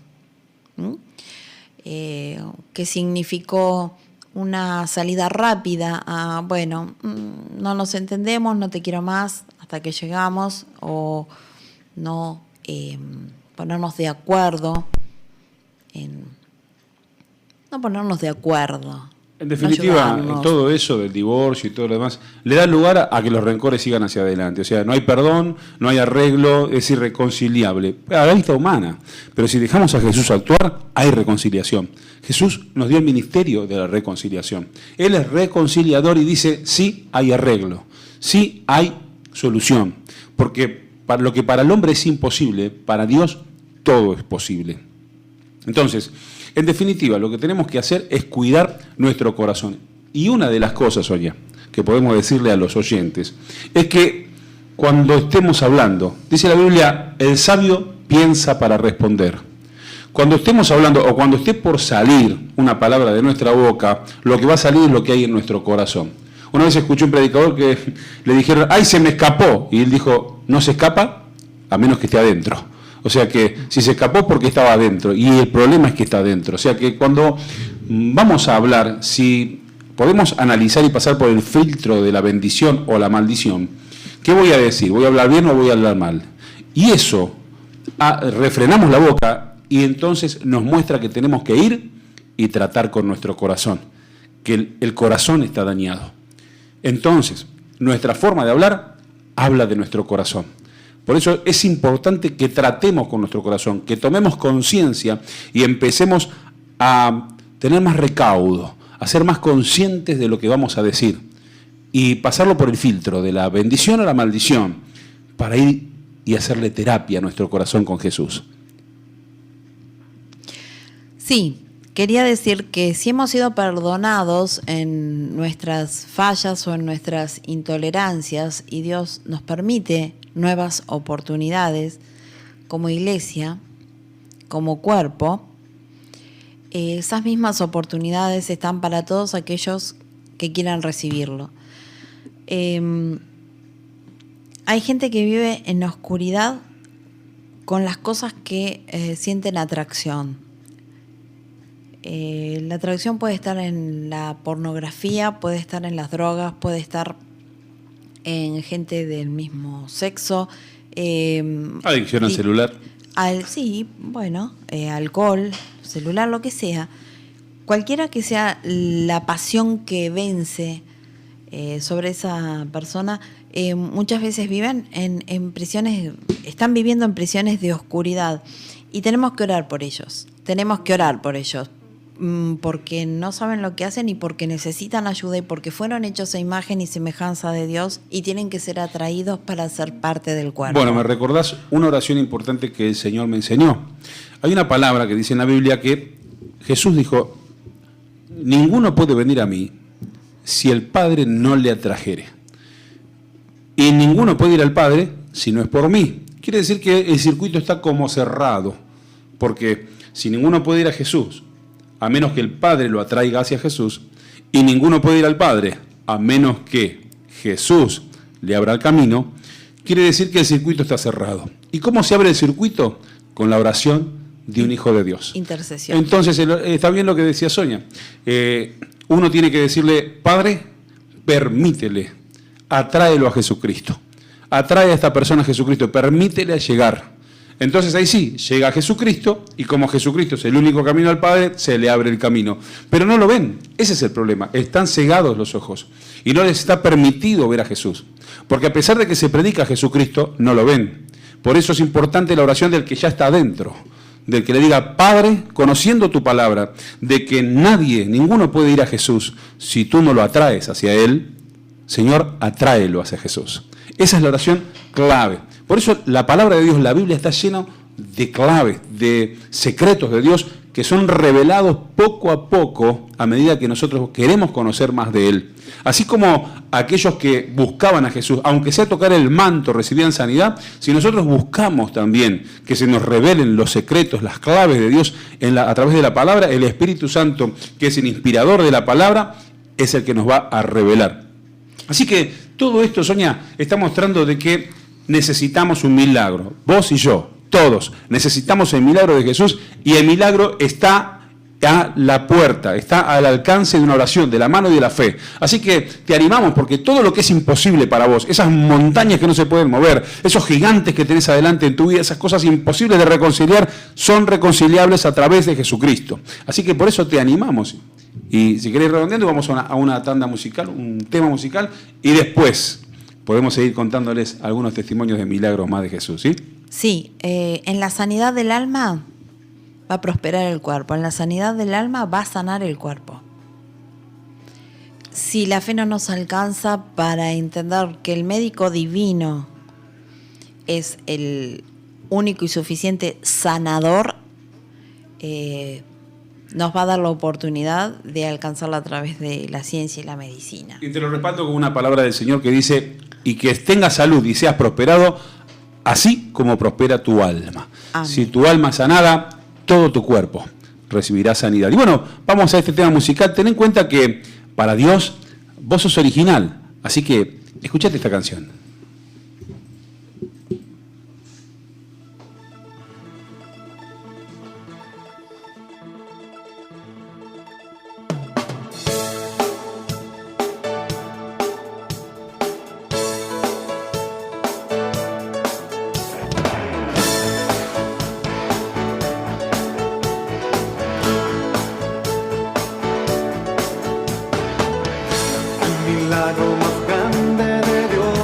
C: Que significó una salida rápida a, bueno, no nos entendemos, no te quiero más hasta que llegamos, o no ponernos de acuerdo,
B: En definitiva,
C: no
B: todo eso del divorcio y todo lo demás le da lugar a que los rencores sigan hacia adelante. O sea, no hay perdón, no hay arreglo, es irreconciliable a la vista humana. Pero si dejamos a Jesús actuar, hay reconciliación. Jesús nos dio el ministerio de la reconciliación. Él es reconciliador y dice, sí hay arreglo, sí hay solución. Porque para lo que para el hombre es imposible, para Dios todo es posible. Entonces, en definitiva, lo que tenemos que hacer es cuidar nuestro corazón. Y una de las cosas, Sonia, que podemos decirle a los oyentes, es que cuando estemos hablando, dice la Biblia, el sabio piensa para responder. Cuando estemos hablando o cuando esté por salir una palabra de nuestra boca, lo que va a salir es lo que hay en nuestro corazón. Una vez escuché un predicador que le dijeron, ¡ay, se me escapó! Y él dijo, no se escapa a menos que esté adentro. O sea que si se escapó porque estaba adentro, y el problema es que está adentro. O sea que cuando vamos a hablar, si podemos analizar y pasar por el filtro de la bendición o la maldición, ¿qué voy a decir? ¿Voy a hablar bien o voy a hablar mal? Y eso, refrenamos la boca y entonces nos muestra que tenemos que ir y tratar con nuestro corazón, que el corazón está dañado. Entonces, nuestra forma de hablar habla de nuestro corazón. Por eso es importante que tratemos con nuestro corazón, que tomemos conciencia y empecemos a tener más recaudo, a ser más conscientes de lo que vamos a decir y pasarlo por el filtro de la bendición a la maldición para ir y hacerle terapia a nuestro corazón con Jesús.
C: Sí, quería decir que si hemos sido perdonados en nuestras fallas o en nuestras intolerancias y Dios nos permite nuevas oportunidades como iglesia, como cuerpo, esas mismas oportunidades están para todos aquellos que quieran recibirlo. Hay gente que vive en la oscuridad con las cosas que sienten atracción. La atracción puede estar en la pornografía, puede estar en las drogas, puede estar en gente del mismo sexo.
B: Adicción al celular.
C: Alcohol, celular, lo que sea. Cualquiera que sea la pasión que vence sobre esa persona, muchas veces viven en prisiones, están viviendo en prisiones de oscuridad. Y tenemos que orar por ellos. Porque no saben lo que hacen y porque necesitan ayuda y porque fueron hechos a imagen y semejanza de Dios y tienen que ser atraídos para ser parte del cuerpo.
B: Bueno, me recordás una oración importante que el Señor me enseñó. Hay una palabra que dice en la Biblia que Jesús dijo, ninguno puede venir a mí si el Padre no le atrajere. Y ninguno puede ir al Padre si no es por mí. Quiere decir que el circuito está como cerrado, porque si ninguno puede ir a Jesús, a menos que el Padre lo atraiga hacia Jesús, y ninguno puede ir al Padre, a menos que Jesús le abra el camino, quiere decir que el circuito está cerrado. ¿Y cómo se abre el circuito? Con la oración de un hijo de Dios.
C: Intercesión.
B: Entonces, está bien lo que decía Sonia. Uno tiene que decirle, Padre, permítele, atráelo a Jesucristo. Atrae a esta persona a Jesucristo, permítele llegar. Entonces ahí sí, llega a Jesucristo y como Jesucristo es el único camino al Padre, se le abre el camino. Pero no lo ven, ese es el problema. Están cegados los ojos y no les está permitido ver a Jesús. Porque a pesar de que se predica a Jesucristo, no lo ven. Por eso es importante la oración del que ya está adentro, del que le diga, Padre, conociendo tu palabra, de que nadie, ninguno puede ir a Jesús si tú no lo atraes hacia Él, Señor, atráelo hacia Jesús. Esa es la oración clave. Por eso la palabra de Dios, la Biblia está llena de claves, de secretos de Dios que son revelados poco a poco a medida que nosotros queremos conocer más de Él. Así como aquellos que buscaban a Jesús, aunque sea tocar el manto, recibían sanidad, si nosotros buscamos también que se nos revelen los secretos, las claves de Dios a través de la palabra, el Espíritu Santo, que es el inspirador de la palabra, es el que nos va a revelar. Así que todo esto, Sonia, está mostrando de que necesitamos un milagro. Vos y yo, todos, necesitamos el milagro de Jesús y el milagro está a la puerta, está al alcance de una oración, de la mano y de la fe. Así que te animamos porque todo lo que es imposible para vos, esas montañas que no se pueden mover, esos gigantes que tenés adelante en tu vida, esas cosas imposibles de reconciliar, son reconciliables a través de Jesucristo. Así que por eso te animamos. Y si queréis redondeando, vamos a una tanda musical, un tema musical, y después podemos seguir contándoles algunos testimonios de milagros más de Jesús, ¿sí?
C: Sí, en la sanidad del alma va a prosperar el cuerpo, en la sanidad del alma va a sanar el cuerpo. Si la fe no nos alcanza para entender que el médico divino es el único y suficiente sanador, nos va a dar la oportunidad de alcanzarla a través de la ciencia y la medicina.
B: Y te lo respaldo con una palabra del Señor que dice, y que tengas salud y seas prosperado, así como prospera tu alma.
C: Amén.
B: Si tu alma es sanada, todo tu cuerpo recibirá sanidad. Y bueno, vamos a este tema musical. Ten en cuenta que para Dios vos sos original. Así que escuchate esta canción.
E: El milagro más grande de Dios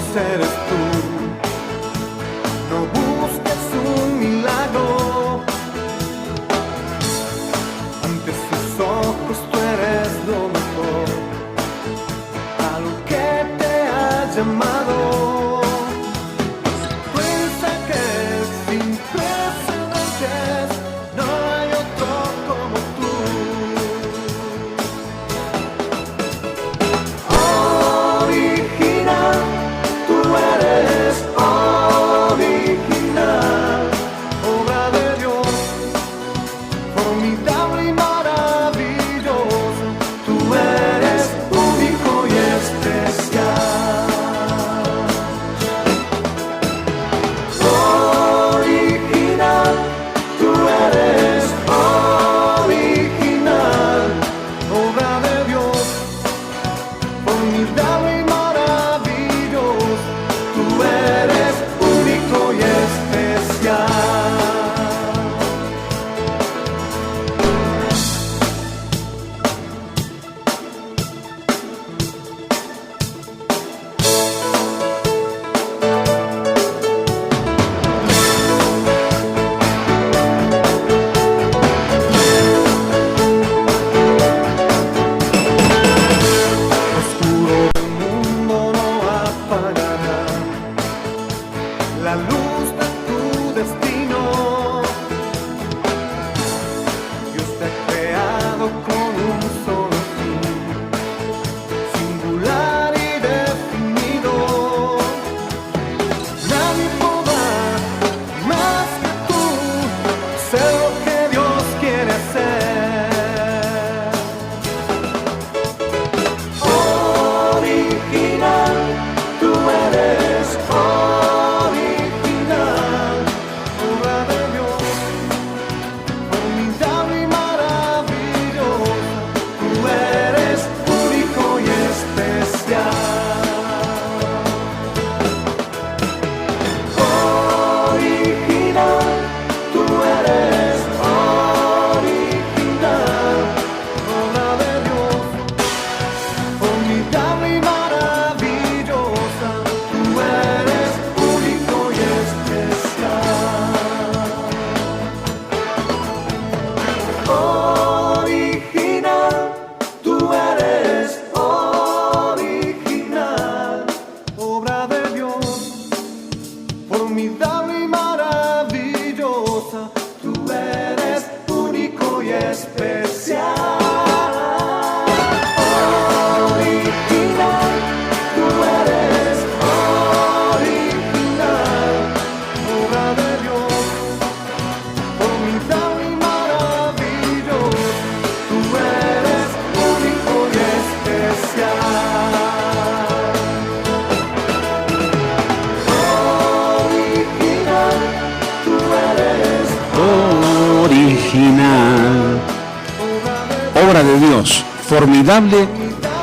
B: palabra de Dios, formidable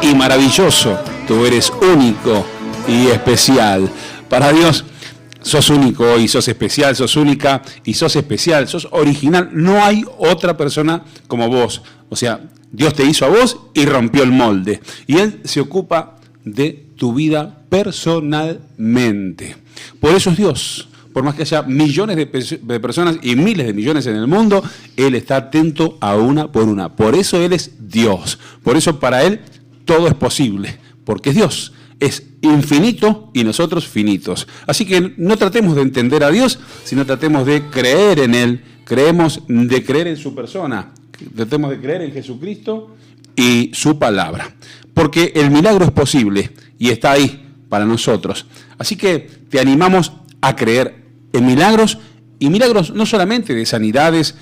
B: y maravilloso. Tú eres único y especial. Para Dios, sos único y sos especial, sos única y sos especial, sos original. No hay otra persona como vos. O sea, Dios te hizo a vos y rompió el molde. Y Él se ocupa de tu vida personalmente. Por eso es Dios. Por más que haya millones de personas y miles de millones en el mundo, Él está atento a una por una. Por eso Él es Dios. Por eso para Él todo es posible. Porque es Dios. Es infinito y nosotros finitos. Así que no tratemos de entender a Dios, sino tratemos de creer en Él. Creemos de creer en su persona. Tratemos de creer en Jesucristo y su palabra. Porque el milagro es posible y está ahí para nosotros. Así que te animamos a creer en milagros, y milagros no solamente de sanidades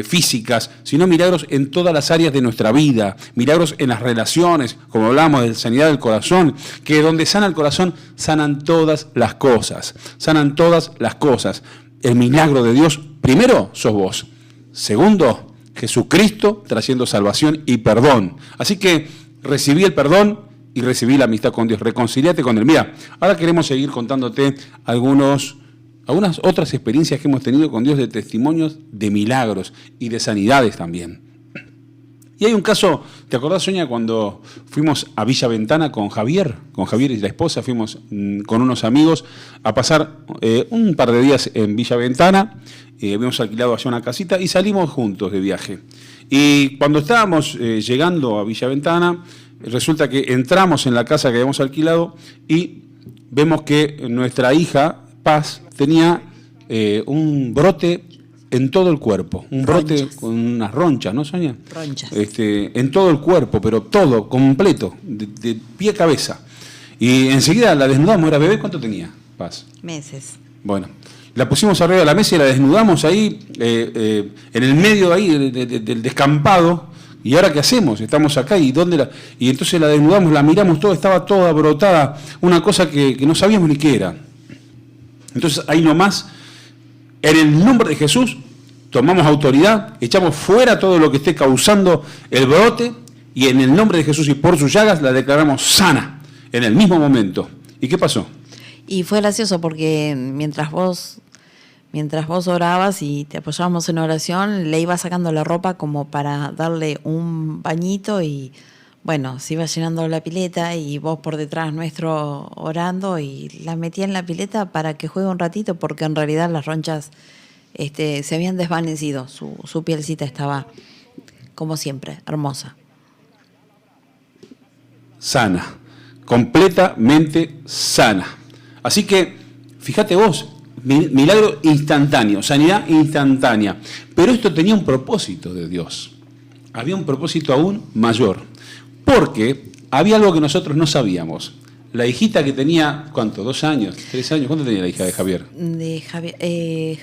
B: físicas, sino milagros en todas las áreas de nuestra vida, milagros en las relaciones, como hablamos de sanidad del corazón, que donde sana el corazón, sanan todas las cosas, sanan todas las cosas. El milagro de Dios, primero, sos vos. Segundo, Jesucristo trayendo salvación y perdón. Así que recibí el perdón y recibí la amistad con Dios. Reconciliate con Él. Mira, ahora queremos seguir contándote algunas otras experiencias que hemos tenido con Dios, de testimonios de milagros y de sanidades también. Y hay un caso, ¿te acordás, Sonia, cuando fuimos a Villa Ventana con Javier y la esposa? Fuimos con unos amigos a pasar un par de días en Villa Ventana. Habíamos alquilado allá una casita y salimos juntos de viaje. Y cuando estábamos llegando a Villa Ventana, resulta que entramos en la casa que habíamos alquilado y vemos que nuestra hija, Paz, tenía un brote en todo el cuerpo. Un brote
C: Ronchas.
B: con unas ronchas, ¿no, Sonia?
C: Ronchas.
B: En todo el cuerpo, pero todo, completo, de pie a cabeza. Y enseguida la desnudamos. ¿Era bebé? ¿Cuánto tenía, Paz?
C: Meses.
B: Bueno, la pusimos arriba de la mesa y la desnudamos ahí, en el medio ahí del descampado. ¿Y ahora qué hacemos? Estamos acá y y entonces la desnudamos, la miramos todo, estaba toda brotada, una cosa que no sabíamos ni qué era. Entonces ahí nomás, en el nombre de Jesús, tomamos autoridad, echamos fuera todo lo que esté causando el brote, y en el nombre de Jesús y por sus llagas la declaramos sana, en el mismo momento. ¿Y qué pasó?
C: Y fue gracioso porque mientras vos orabas y te apoyábamos en oración, le ibas sacando la ropa como para darle un bañito, y bueno, se iba llenando la pileta y vos por detrás nuestro orando, y la metía en la pileta para que juegue un ratito, porque en realidad las ronchas se habían desvanecido, su pielcita estaba como siempre, hermosa.
B: Sana, completamente sana. Así que, fíjate vos, milagro instantáneo, sanidad instantánea. Pero esto tenía un propósito de Dios. Había un propósito aún mayor. Porque había algo que nosotros no sabíamos. La hijita que tenía, ¿cuánto? ¿2 años? ¿3 años? ¿Cuánto tenía la hija de Javier?
C: De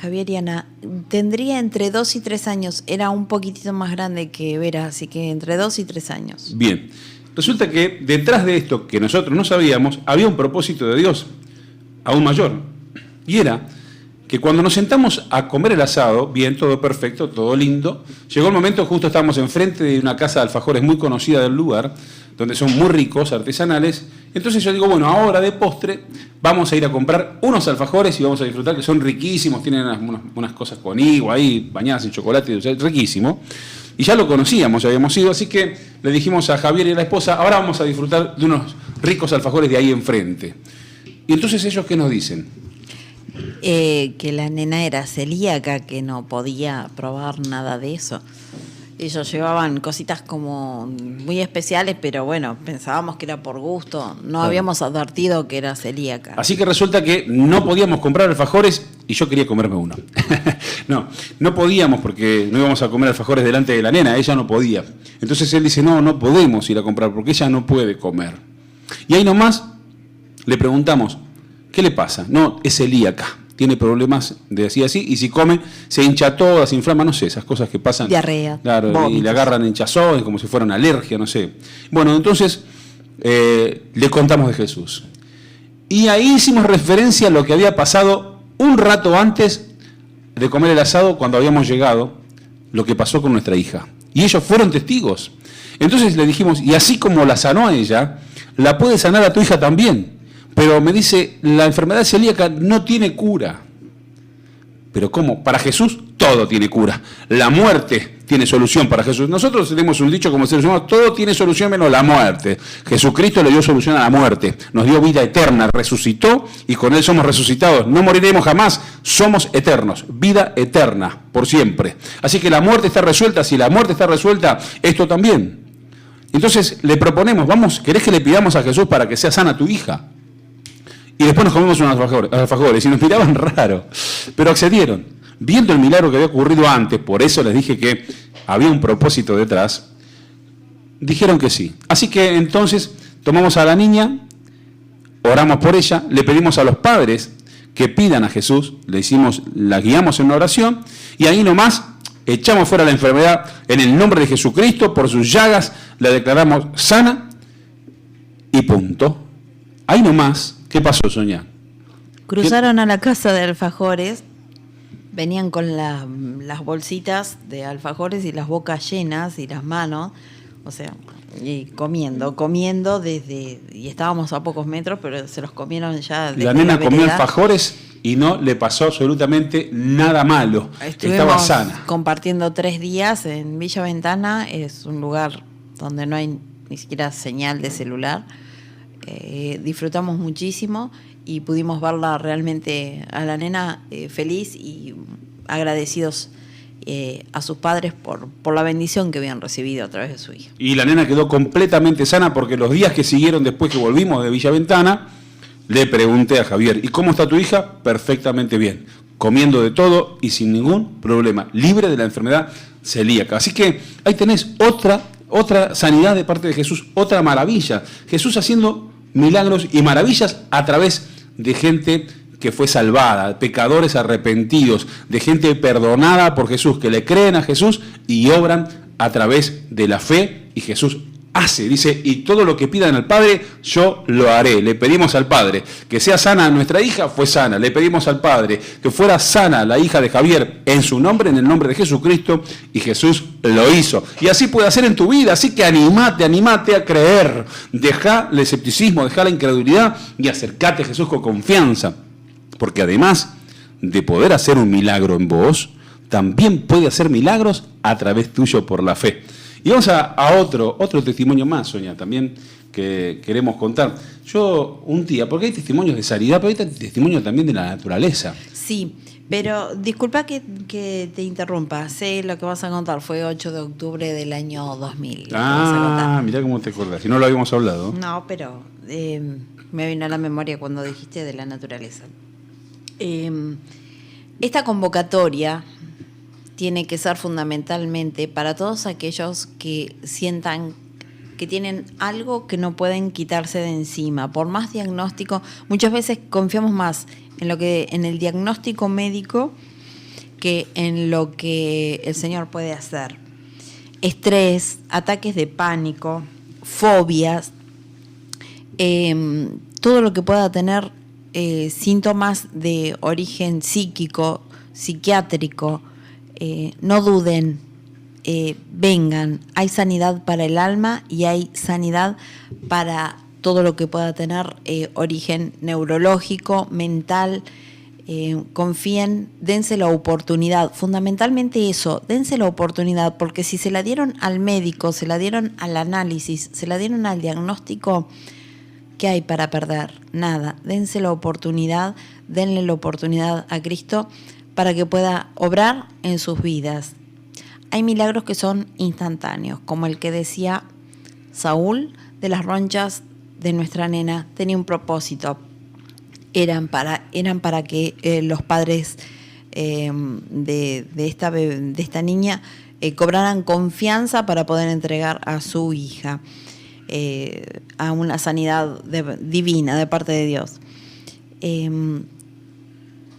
C: Javier y Ana, tendría entre 2 y 3 años. Era un poquitito más grande que Vera, así que entre 2 y 3 años.
B: Bien. Resulta que detrás de esto que nosotros no sabíamos, había un propósito de Dios aún mayor. Y era que cuando nos sentamos a comer el asado, bien, todo perfecto, todo lindo, llegó el momento, justo estábamos enfrente de una casa de alfajores muy conocida del lugar, donde son muy ricos, artesanales. Entonces yo digo, bueno, ahora de postre vamos a ir a comprar unos alfajores y vamos a disfrutar, que son riquísimos, tienen unas cosas con higo ahí, bañadas en chocolate, o sea, riquísimo. Y ya lo conocíamos, ya habíamos ido, así que le dijimos a Javier y a la esposa, ahora vamos a disfrutar de unos ricos alfajores de ahí enfrente. Y entonces ellos, ¿qué nos dicen?
C: Que la nena era celíaca, que no podía probar nada de eso. Ellos llevaban cositas como muy especiales, pero bueno, pensábamos que era por gusto. No habíamos advertido que era celíaca.
B: Así que resulta que no podíamos comprar alfajores y yo quería comerme uno. No podíamos, porque no íbamos a comer alfajores delante de la nena, ella no podía. Entonces él dice, no podemos ir a comprar porque ella no puede comer. Y ahí nomás le preguntamos, ¿qué le pasa? No, es celíaca. Tiene problemas de así, y si come, se hincha toda, se inflama, no sé, esas cosas que pasan.
C: Diarrea.
B: Claro,
C: vómitos.
B: y le agarran hinchazones, como si fuera una alergia, no sé. Bueno, entonces le contamos de Jesús. Y ahí hicimos referencia a lo que había pasado un rato antes de comer el asado, cuando habíamos llegado, lo que pasó con nuestra hija. Y ellos fueron testigos. Entonces le dijimos, y así como la sanó a ella, la puede sanar a tu hija también. Pero me dice, la enfermedad celíaca no tiene cura. ¿Pero cómo? Para Jesús todo tiene cura. La muerte tiene solución para Jesús. Nosotros tenemos un dicho como seres humanos, todo tiene solución menos la muerte. Jesucristo le dio solución a la muerte. Nos dio vida eterna, resucitó y con Él somos resucitados. No moriremos jamás, somos eternos. Vida eterna, por siempre. Así que la muerte está resuelta. Si la muerte está resuelta, esto también. Entonces le proponemos, vamos, ¿querés que le pidamos a Jesús para que sea sana tu hija? Y después nos comemos unos alfajores y nos miraban raro, pero accedieron. Viendo el milagro que había ocurrido antes, por eso les dije que había un propósito detrás, dijeron que sí. Así que entonces tomamos a la niña, oramos por ella, le pedimos a los padres que pidan a Jesús, la guiamos en una oración y ahí nomás echamos fuera la enfermedad en el nombre de Jesucristo, por sus llagas la declaramos sana y punto. Ahí nomás. ¿Qué pasó, Sonia?
C: Cruzaron a la casa de alfajores, venían con las bolsitas de alfajores y las bocas llenas y las manos, o sea, y comiendo desde, y estábamos a pocos metros, pero se los comieron ya.
B: La nena comió alfajores y no le pasó absolutamente nada malo. Estaba sana.
C: Compartiendo 3 días en Villa Ventana, es un lugar donde no hay ni siquiera señal de celular. Disfrutamos muchísimo y pudimos verla realmente a la nena feliz y agradecidos a sus padres por la bendición que habían recibido a través de su hija.
B: Y la nena quedó completamente sana porque los días que siguieron después que volvimos de Villa Ventana, le pregunté a Javier, ¿y cómo está tu hija? Perfectamente bien, comiendo de todo y sin ningún problema, libre de la enfermedad celíaca. Así que ahí tenés otra sanidad de parte de Jesús, otra maravilla. Jesús haciendo milagros y maravillas a través de gente que fue salvada, pecadores arrepentidos, de gente perdonada por Jesús, que le creen a Jesús y obran a través de la fe, y Jesús hace, dice, y todo lo que pidan al Padre, yo lo haré. Le pedimos al Padre que sea sana nuestra hija, fue sana. Le pedimos al Padre que fuera sana la hija de Javier en su nombre, en el nombre de Jesucristo, y Jesús lo hizo. Y así puede hacer en tu vida, así que animate a creer. Deja el escepticismo, deja la incredulidad y acércate a Jesús con confianza. Porque además de poder hacer un milagro en vos, también puede hacer milagros a través tuyo por la fe. Y vamos a otro testimonio más, Sonia, también que queremos contar. Yo un día, porque hay testimonios de sanidad, pero hay testimonios también de la naturaleza.
C: Sí, pero disculpa que te interrumpa. Sé lo que vas a contar, fue 8 de octubre del año 2000.
B: Mirá cómo te acordás, si no lo habíamos hablado.
C: No, pero me vino a la memoria cuando dijiste de la naturaleza. Esta convocatoria tiene que ser fundamentalmente para todos aquellos que sientan que tienen algo que no pueden quitarse de encima. Por más diagnóstico, muchas veces confiamos más en el diagnóstico médico que en lo que el Señor puede hacer. Estrés, ataques de pánico, fobias, todo lo que pueda tener síntomas de origen psíquico, psiquiátrico. No duden, vengan. Hay sanidad para el alma y hay sanidad para todo lo que pueda tener origen neurológico, mental. Confíen, dense la oportunidad. Fundamentalmente eso, dense la oportunidad, porque si se la dieron al médico, se la dieron al análisis, se la dieron al diagnóstico, ¿qué hay para perder? Nada. Dense la oportunidad, denle la oportunidad a Cristo para que pueda obrar en sus vidas. Hay milagros que son instantáneos, como el que decía Saúl de las ronchas de nuestra nena. Tenía un propósito. Eran para que los padres de esta niña cobraran confianza para poder entregar a su hija a una sanidad divina de parte de Dios.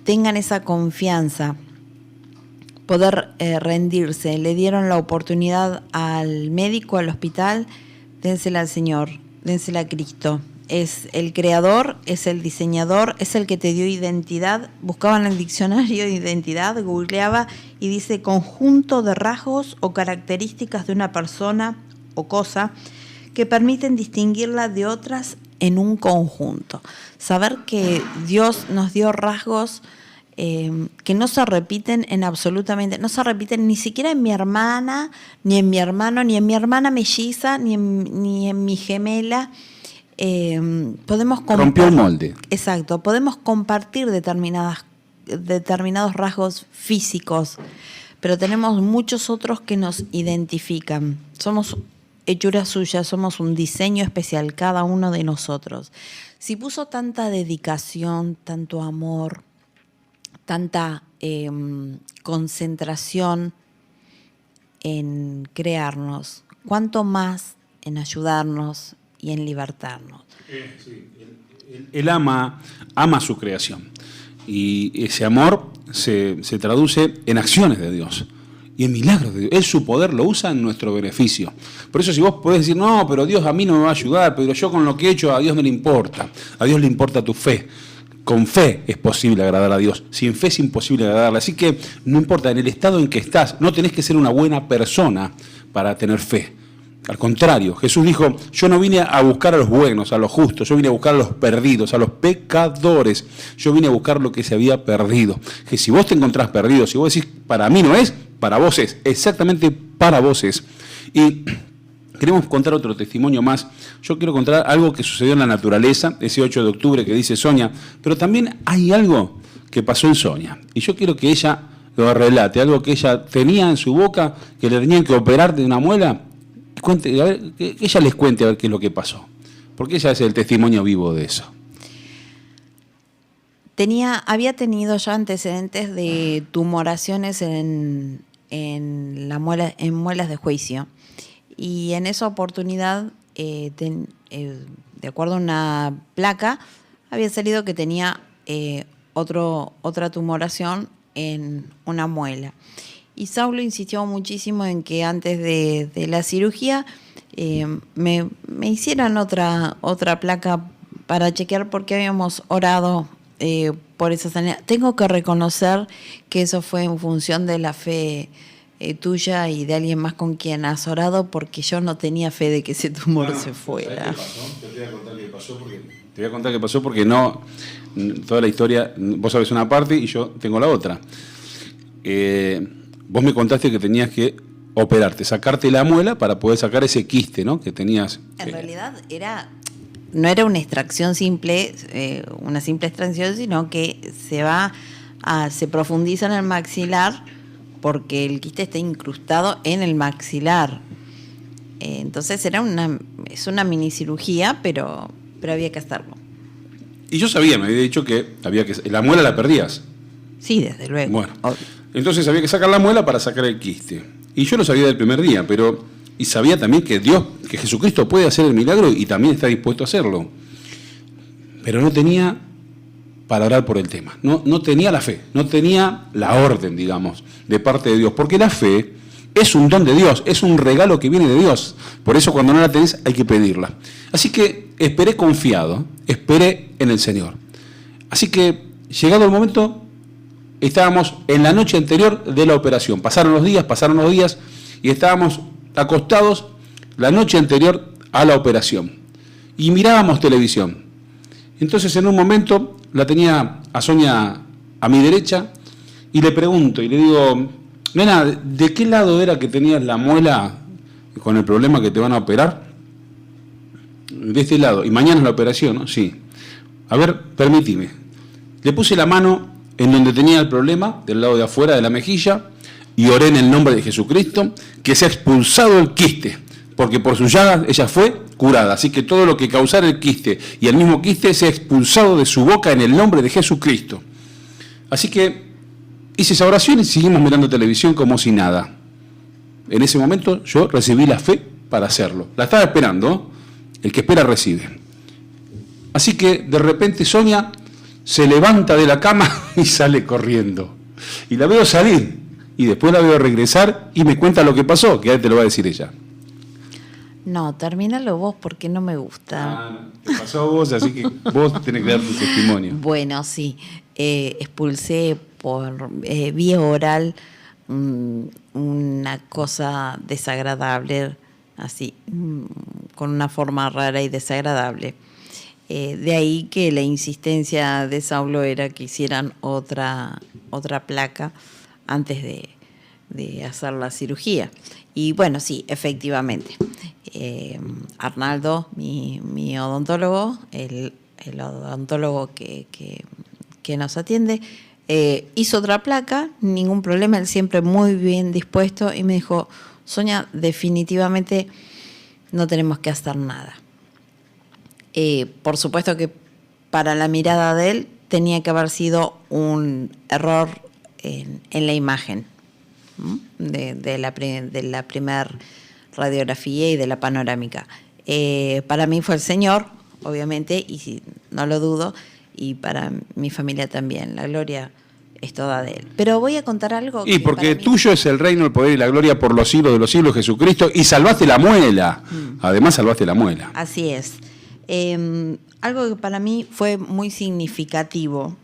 C: Tengan esa confianza, poder rendirse. Le dieron la oportunidad al médico, al hospital, dénsela al Señor, dénsela a Cristo. es el creador, es el diseñador, es el que te dio identidad. Buscaba en el diccionario de identidad, googleaba y dice conjunto de rasgos o características de una persona o cosa que permiten distinguirla de otras en un conjunto. Saber que Dios nos dio rasgos que no se repiten en absolutamente, no se repiten ni siquiera en mi hermana, ni en mi hermano, ni en mi hermana melliza, ni en mi gemela. Podemos
B: Rompió el molde.
C: Exacto, podemos compartir determinados rasgos físicos, pero tenemos muchos otros que nos identifican. Somos hechura suya, somos un diseño especial, cada uno de nosotros. Si puso tanta dedicación, tanto amor, tanta concentración en crearnos, cuánto más en ayudarnos y en libertarnos.
B: Sí. Él ama su creación. Y ese amor se traduce en acciones de Dios y en milagros de Dios. Él su poder lo usa en nuestro beneficio. Por eso si vos podés decir, no, pero Dios a mí no me va a ayudar, pero yo con lo que he hecho a Dios no le importa. A Dios le importa tu fe. Con fe es posible agradar a Dios. Sin fe es imposible agradarle. Así que no importa en el estado en que estás, no tenés que ser una buena persona para tener fe. Al contrario, Jesús dijo, yo no vine a buscar a los buenos, a los justos, yo vine a buscar a los perdidos, a los pecadores. Yo vine a buscar lo que se había perdido. Que si vos te encontrás perdido, si vos decís, para mí no es, para vos es, exactamente para vos es. Y queremos contar otro testimonio más. Yo quiero contar algo que sucedió en la naturaleza, ese 8 de octubre que dice Sonia, pero también hay algo que pasó en Sonia. Y yo quiero que ella lo relate, algo que ella tenía en su boca, que le tenían que operar de una muela. Cuente, a ver, que ella les cuente a ver qué es lo que pasó, porque ella es el testimonio vivo de eso.
C: Había tenido ya antecedentes de tumoraciones en muelas de juicio, y en esa oportunidad, de acuerdo a una placa, había salido que tenía otra tumoración en una muela. Y Saulo insistió muchísimo en que antes de la cirugía me hicieran otra placa para chequear, porque habíamos orado por esa sanidad. Tengo que reconocer que eso fue en función de la fe tuya y de alguien más con quien has orado, porque yo no tenía fe de que ese tumor se fuera.
B: Te voy a contar qué pasó porque no, toda la historia, vos sabés una parte y yo tengo la otra. Vos me contaste que tenías que operarte, sacarte la muela para poder sacar ese quiste, ¿no? Que tenías.
C: En realidad no era una extracción simple, una simple extracción, sino que se profundiza en el maxilar, porque el quiste está incrustado en el maxilar. Entonces es una mini cirugía, pero había que hacerlo.
B: Y yo sabía, me había dicho que la muela la perdías.
C: Sí, desde luego.
B: Bueno, entonces había que sacar la muela para sacar el quiste. Y yo lo sabía del primer día, y sabía también que Jesucristo puede hacer el milagro y también está dispuesto a hacerlo. Pero no tenía para orar por el tema. No tenía la fe, no tenía la orden, digamos, de parte de Dios. Porque la fe es un don de Dios, es un regalo que viene de Dios. Por eso cuando no la tenés hay que pedirla. Así que esperé confiado, esperé en el Señor. Así que, llegado el momento, estábamos en la noche anterior de la operación. Pasaron los días y estábamos acostados la noche anterior a la operación. Y mirábamos televisión. Entonces en un momento la tenía a Sonia a mi derecha y le pregunto y le digo, nena, ¿de qué lado era que tenías la muela con el problema que te van a operar? De este lado. Y mañana es la operación, ¿no? Sí. A ver, permíteme. Le puse la mano en donde tenía el problema, del lado de afuera de la mejilla, y oré en el nombre de Jesucristo, que se ha expulsado el quiste, porque por sus llagas ella fue curada. Así que todo lo que causara el quiste y el mismo quiste se ha expulsado de su boca en el nombre de Jesucristo. Así que hice esa oración y seguimos mirando televisión como si nada. En ese momento yo recibí la fe para hacerlo. La estaba esperando, el que espera recibe. Así que de repente Sonia se levanta de la cama y sale corriendo. Y la veo salir. Y después la veo regresar y me cuenta lo que pasó, que ahora te lo va a decir ella.
C: No, termínalo vos porque no me gusta.
B: Te pasó a vos, así que vos tenés que dar tu testimonio.
C: Bueno, sí, expulsé por vía oral una cosa desagradable, así, con una forma rara y desagradable. De ahí que la insistencia de Saulo era que hicieran otra placa antes de hacer la cirugía. Y bueno, sí, efectivamente. Arnaldo, mi odontólogo, el odontólogo que nos atiende, hizo otra placa, ningún problema, él siempre muy bien dispuesto y me dijo, Sonia, definitivamente no tenemos que hacer nada. Por supuesto que para la mirada de él tenía que haber sido un error en la imagen, ¿no? de la primera radiografía y de la panorámica. Para mí fue el Señor, obviamente, y si, no lo dudo, y para mi familia también. La gloria es toda de Él. Pero voy a contar algo.
B: Y porque tuyo es el reino, el poder y la gloria por los siglos de los siglos, Jesucristo, y salvaste la muela. Además, salvaste la muela.
C: Así es. Algo que para mí fue muy significativo,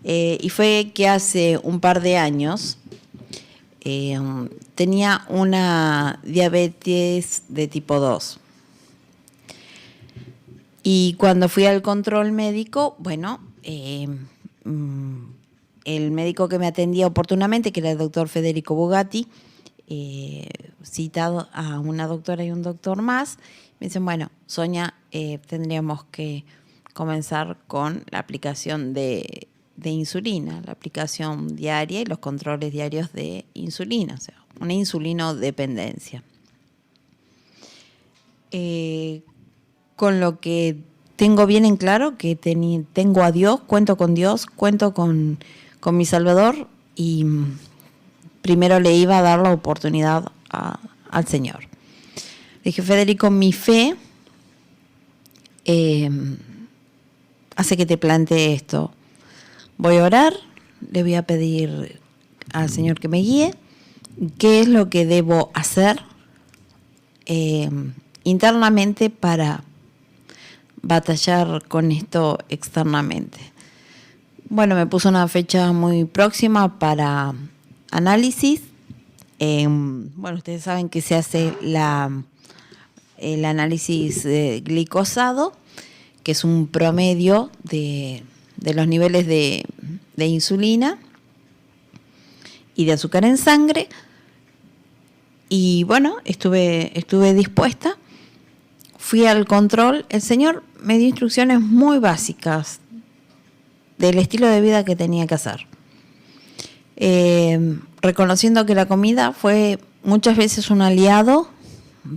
C: y fue que hace un par de años tenía una diabetes de tipo 2. Y cuando fui al control médico, bueno, el médico que me atendía oportunamente, que era el doctor Federico Bugatti, citado a una doctora y un doctor más, me dicen, bueno, Sonia, tendríamos que comenzar con la aplicación de insulina, la aplicación diaria y los controles diarios de insulina, o sea, una insulinodependencia. Con lo que tengo bien en claro que tengo a Dios, cuento con mi Salvador, y primero le iba a dar la oportunidad al Señor. Dije, Federico, mi fe hace que te plantee esto. Voy a orar, le voy a pedir al Señor que me guíe, qué es lo que debo hacer internamente para batallar con esto externamente. Bueno, me puso una fecha muy próxima para análisis. Bueno, ustedes saben que se hace el análisis glicosado, que es un promedio de los niveles de insulina y de azúcar en sangre. Y bueno, estuve dispuesta. Fui al control. El Señor me dio instrucciones muy básicas del estilo de vida que tenía que hacer. Reconociendo que la comida fue muchas veces un aliado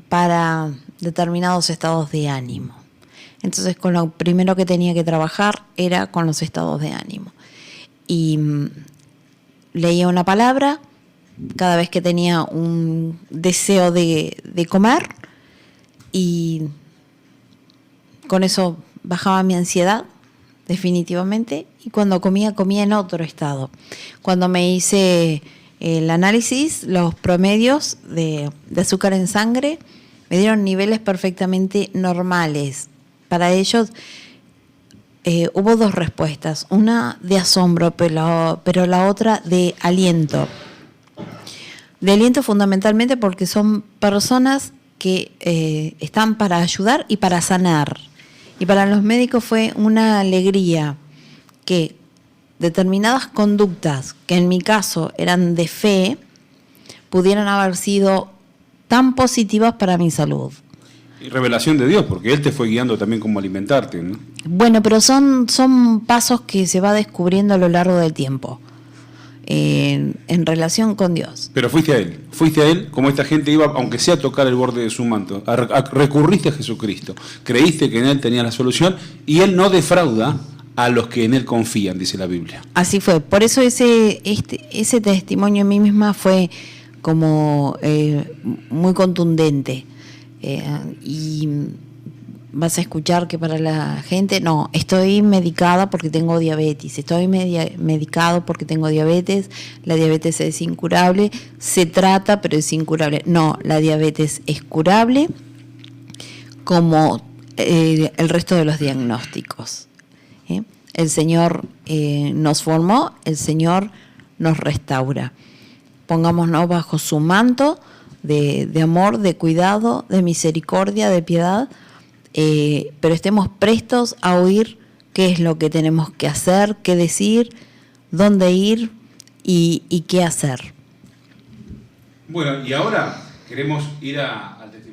C: para determinados estados de ánimo. Entonces, con lo primero que tenía que trabajar era con los estados de ánimo. Y leía una palabra cada vez que tenía un deseo de comer, y con eso bajaba mi ansiedad, definitivamente, y cuando comía en otro estado. Cuando me hice el análisis, los promedios de azúcar en sangre me dieron niveles perfectamente normales. Para ellos hubo dos respuestas, una de asombro, pero la otra de aliento. De aliento fundamentalmente porque son personas que están para ayudar y para sanar. Y para los médicos fue una alegría que determinadas conductas, que en mi caso eran de fe, pudieran haber sido tan positivas para mi salud.
B: Y revelación de Dios, porque Él te fue guiando también cómo alimentarte, ¿no?
C: Bueno, pero son pasos que se va descubriendo a lo largo del tiempo, en relación con Dios.
B: Pero fuiste a Él, como esta gente iba, aunque sea a tocar el borde de su manto, recurriste a Jesucristo, creíste que en Él tenía la solución, y Él no defrauda a los que en Él confían, dice la Biblia.
C: Así fue, por eso ese testimonio en mí misma fue como muy contundente. Y vas a escuchar que para la gente, no, estoy medicada porque tengo diabetes, estoy medicado porque tengo diabetes, la diabetes es incurable, se trata pero es incurable. No, la diabetes es curable como el resto de los diagnósticos. El Señor nos formó, el Señor nos restaura. Pongámonos bajo su manto de amor, de cuidado, de misericordia, de piedad, pero estemos prestos a oír qué es lo que tenemos que hacer, qué decir, dónde ir y qué hacer.
B: Bueno, y ahora queremos ir al testimonio.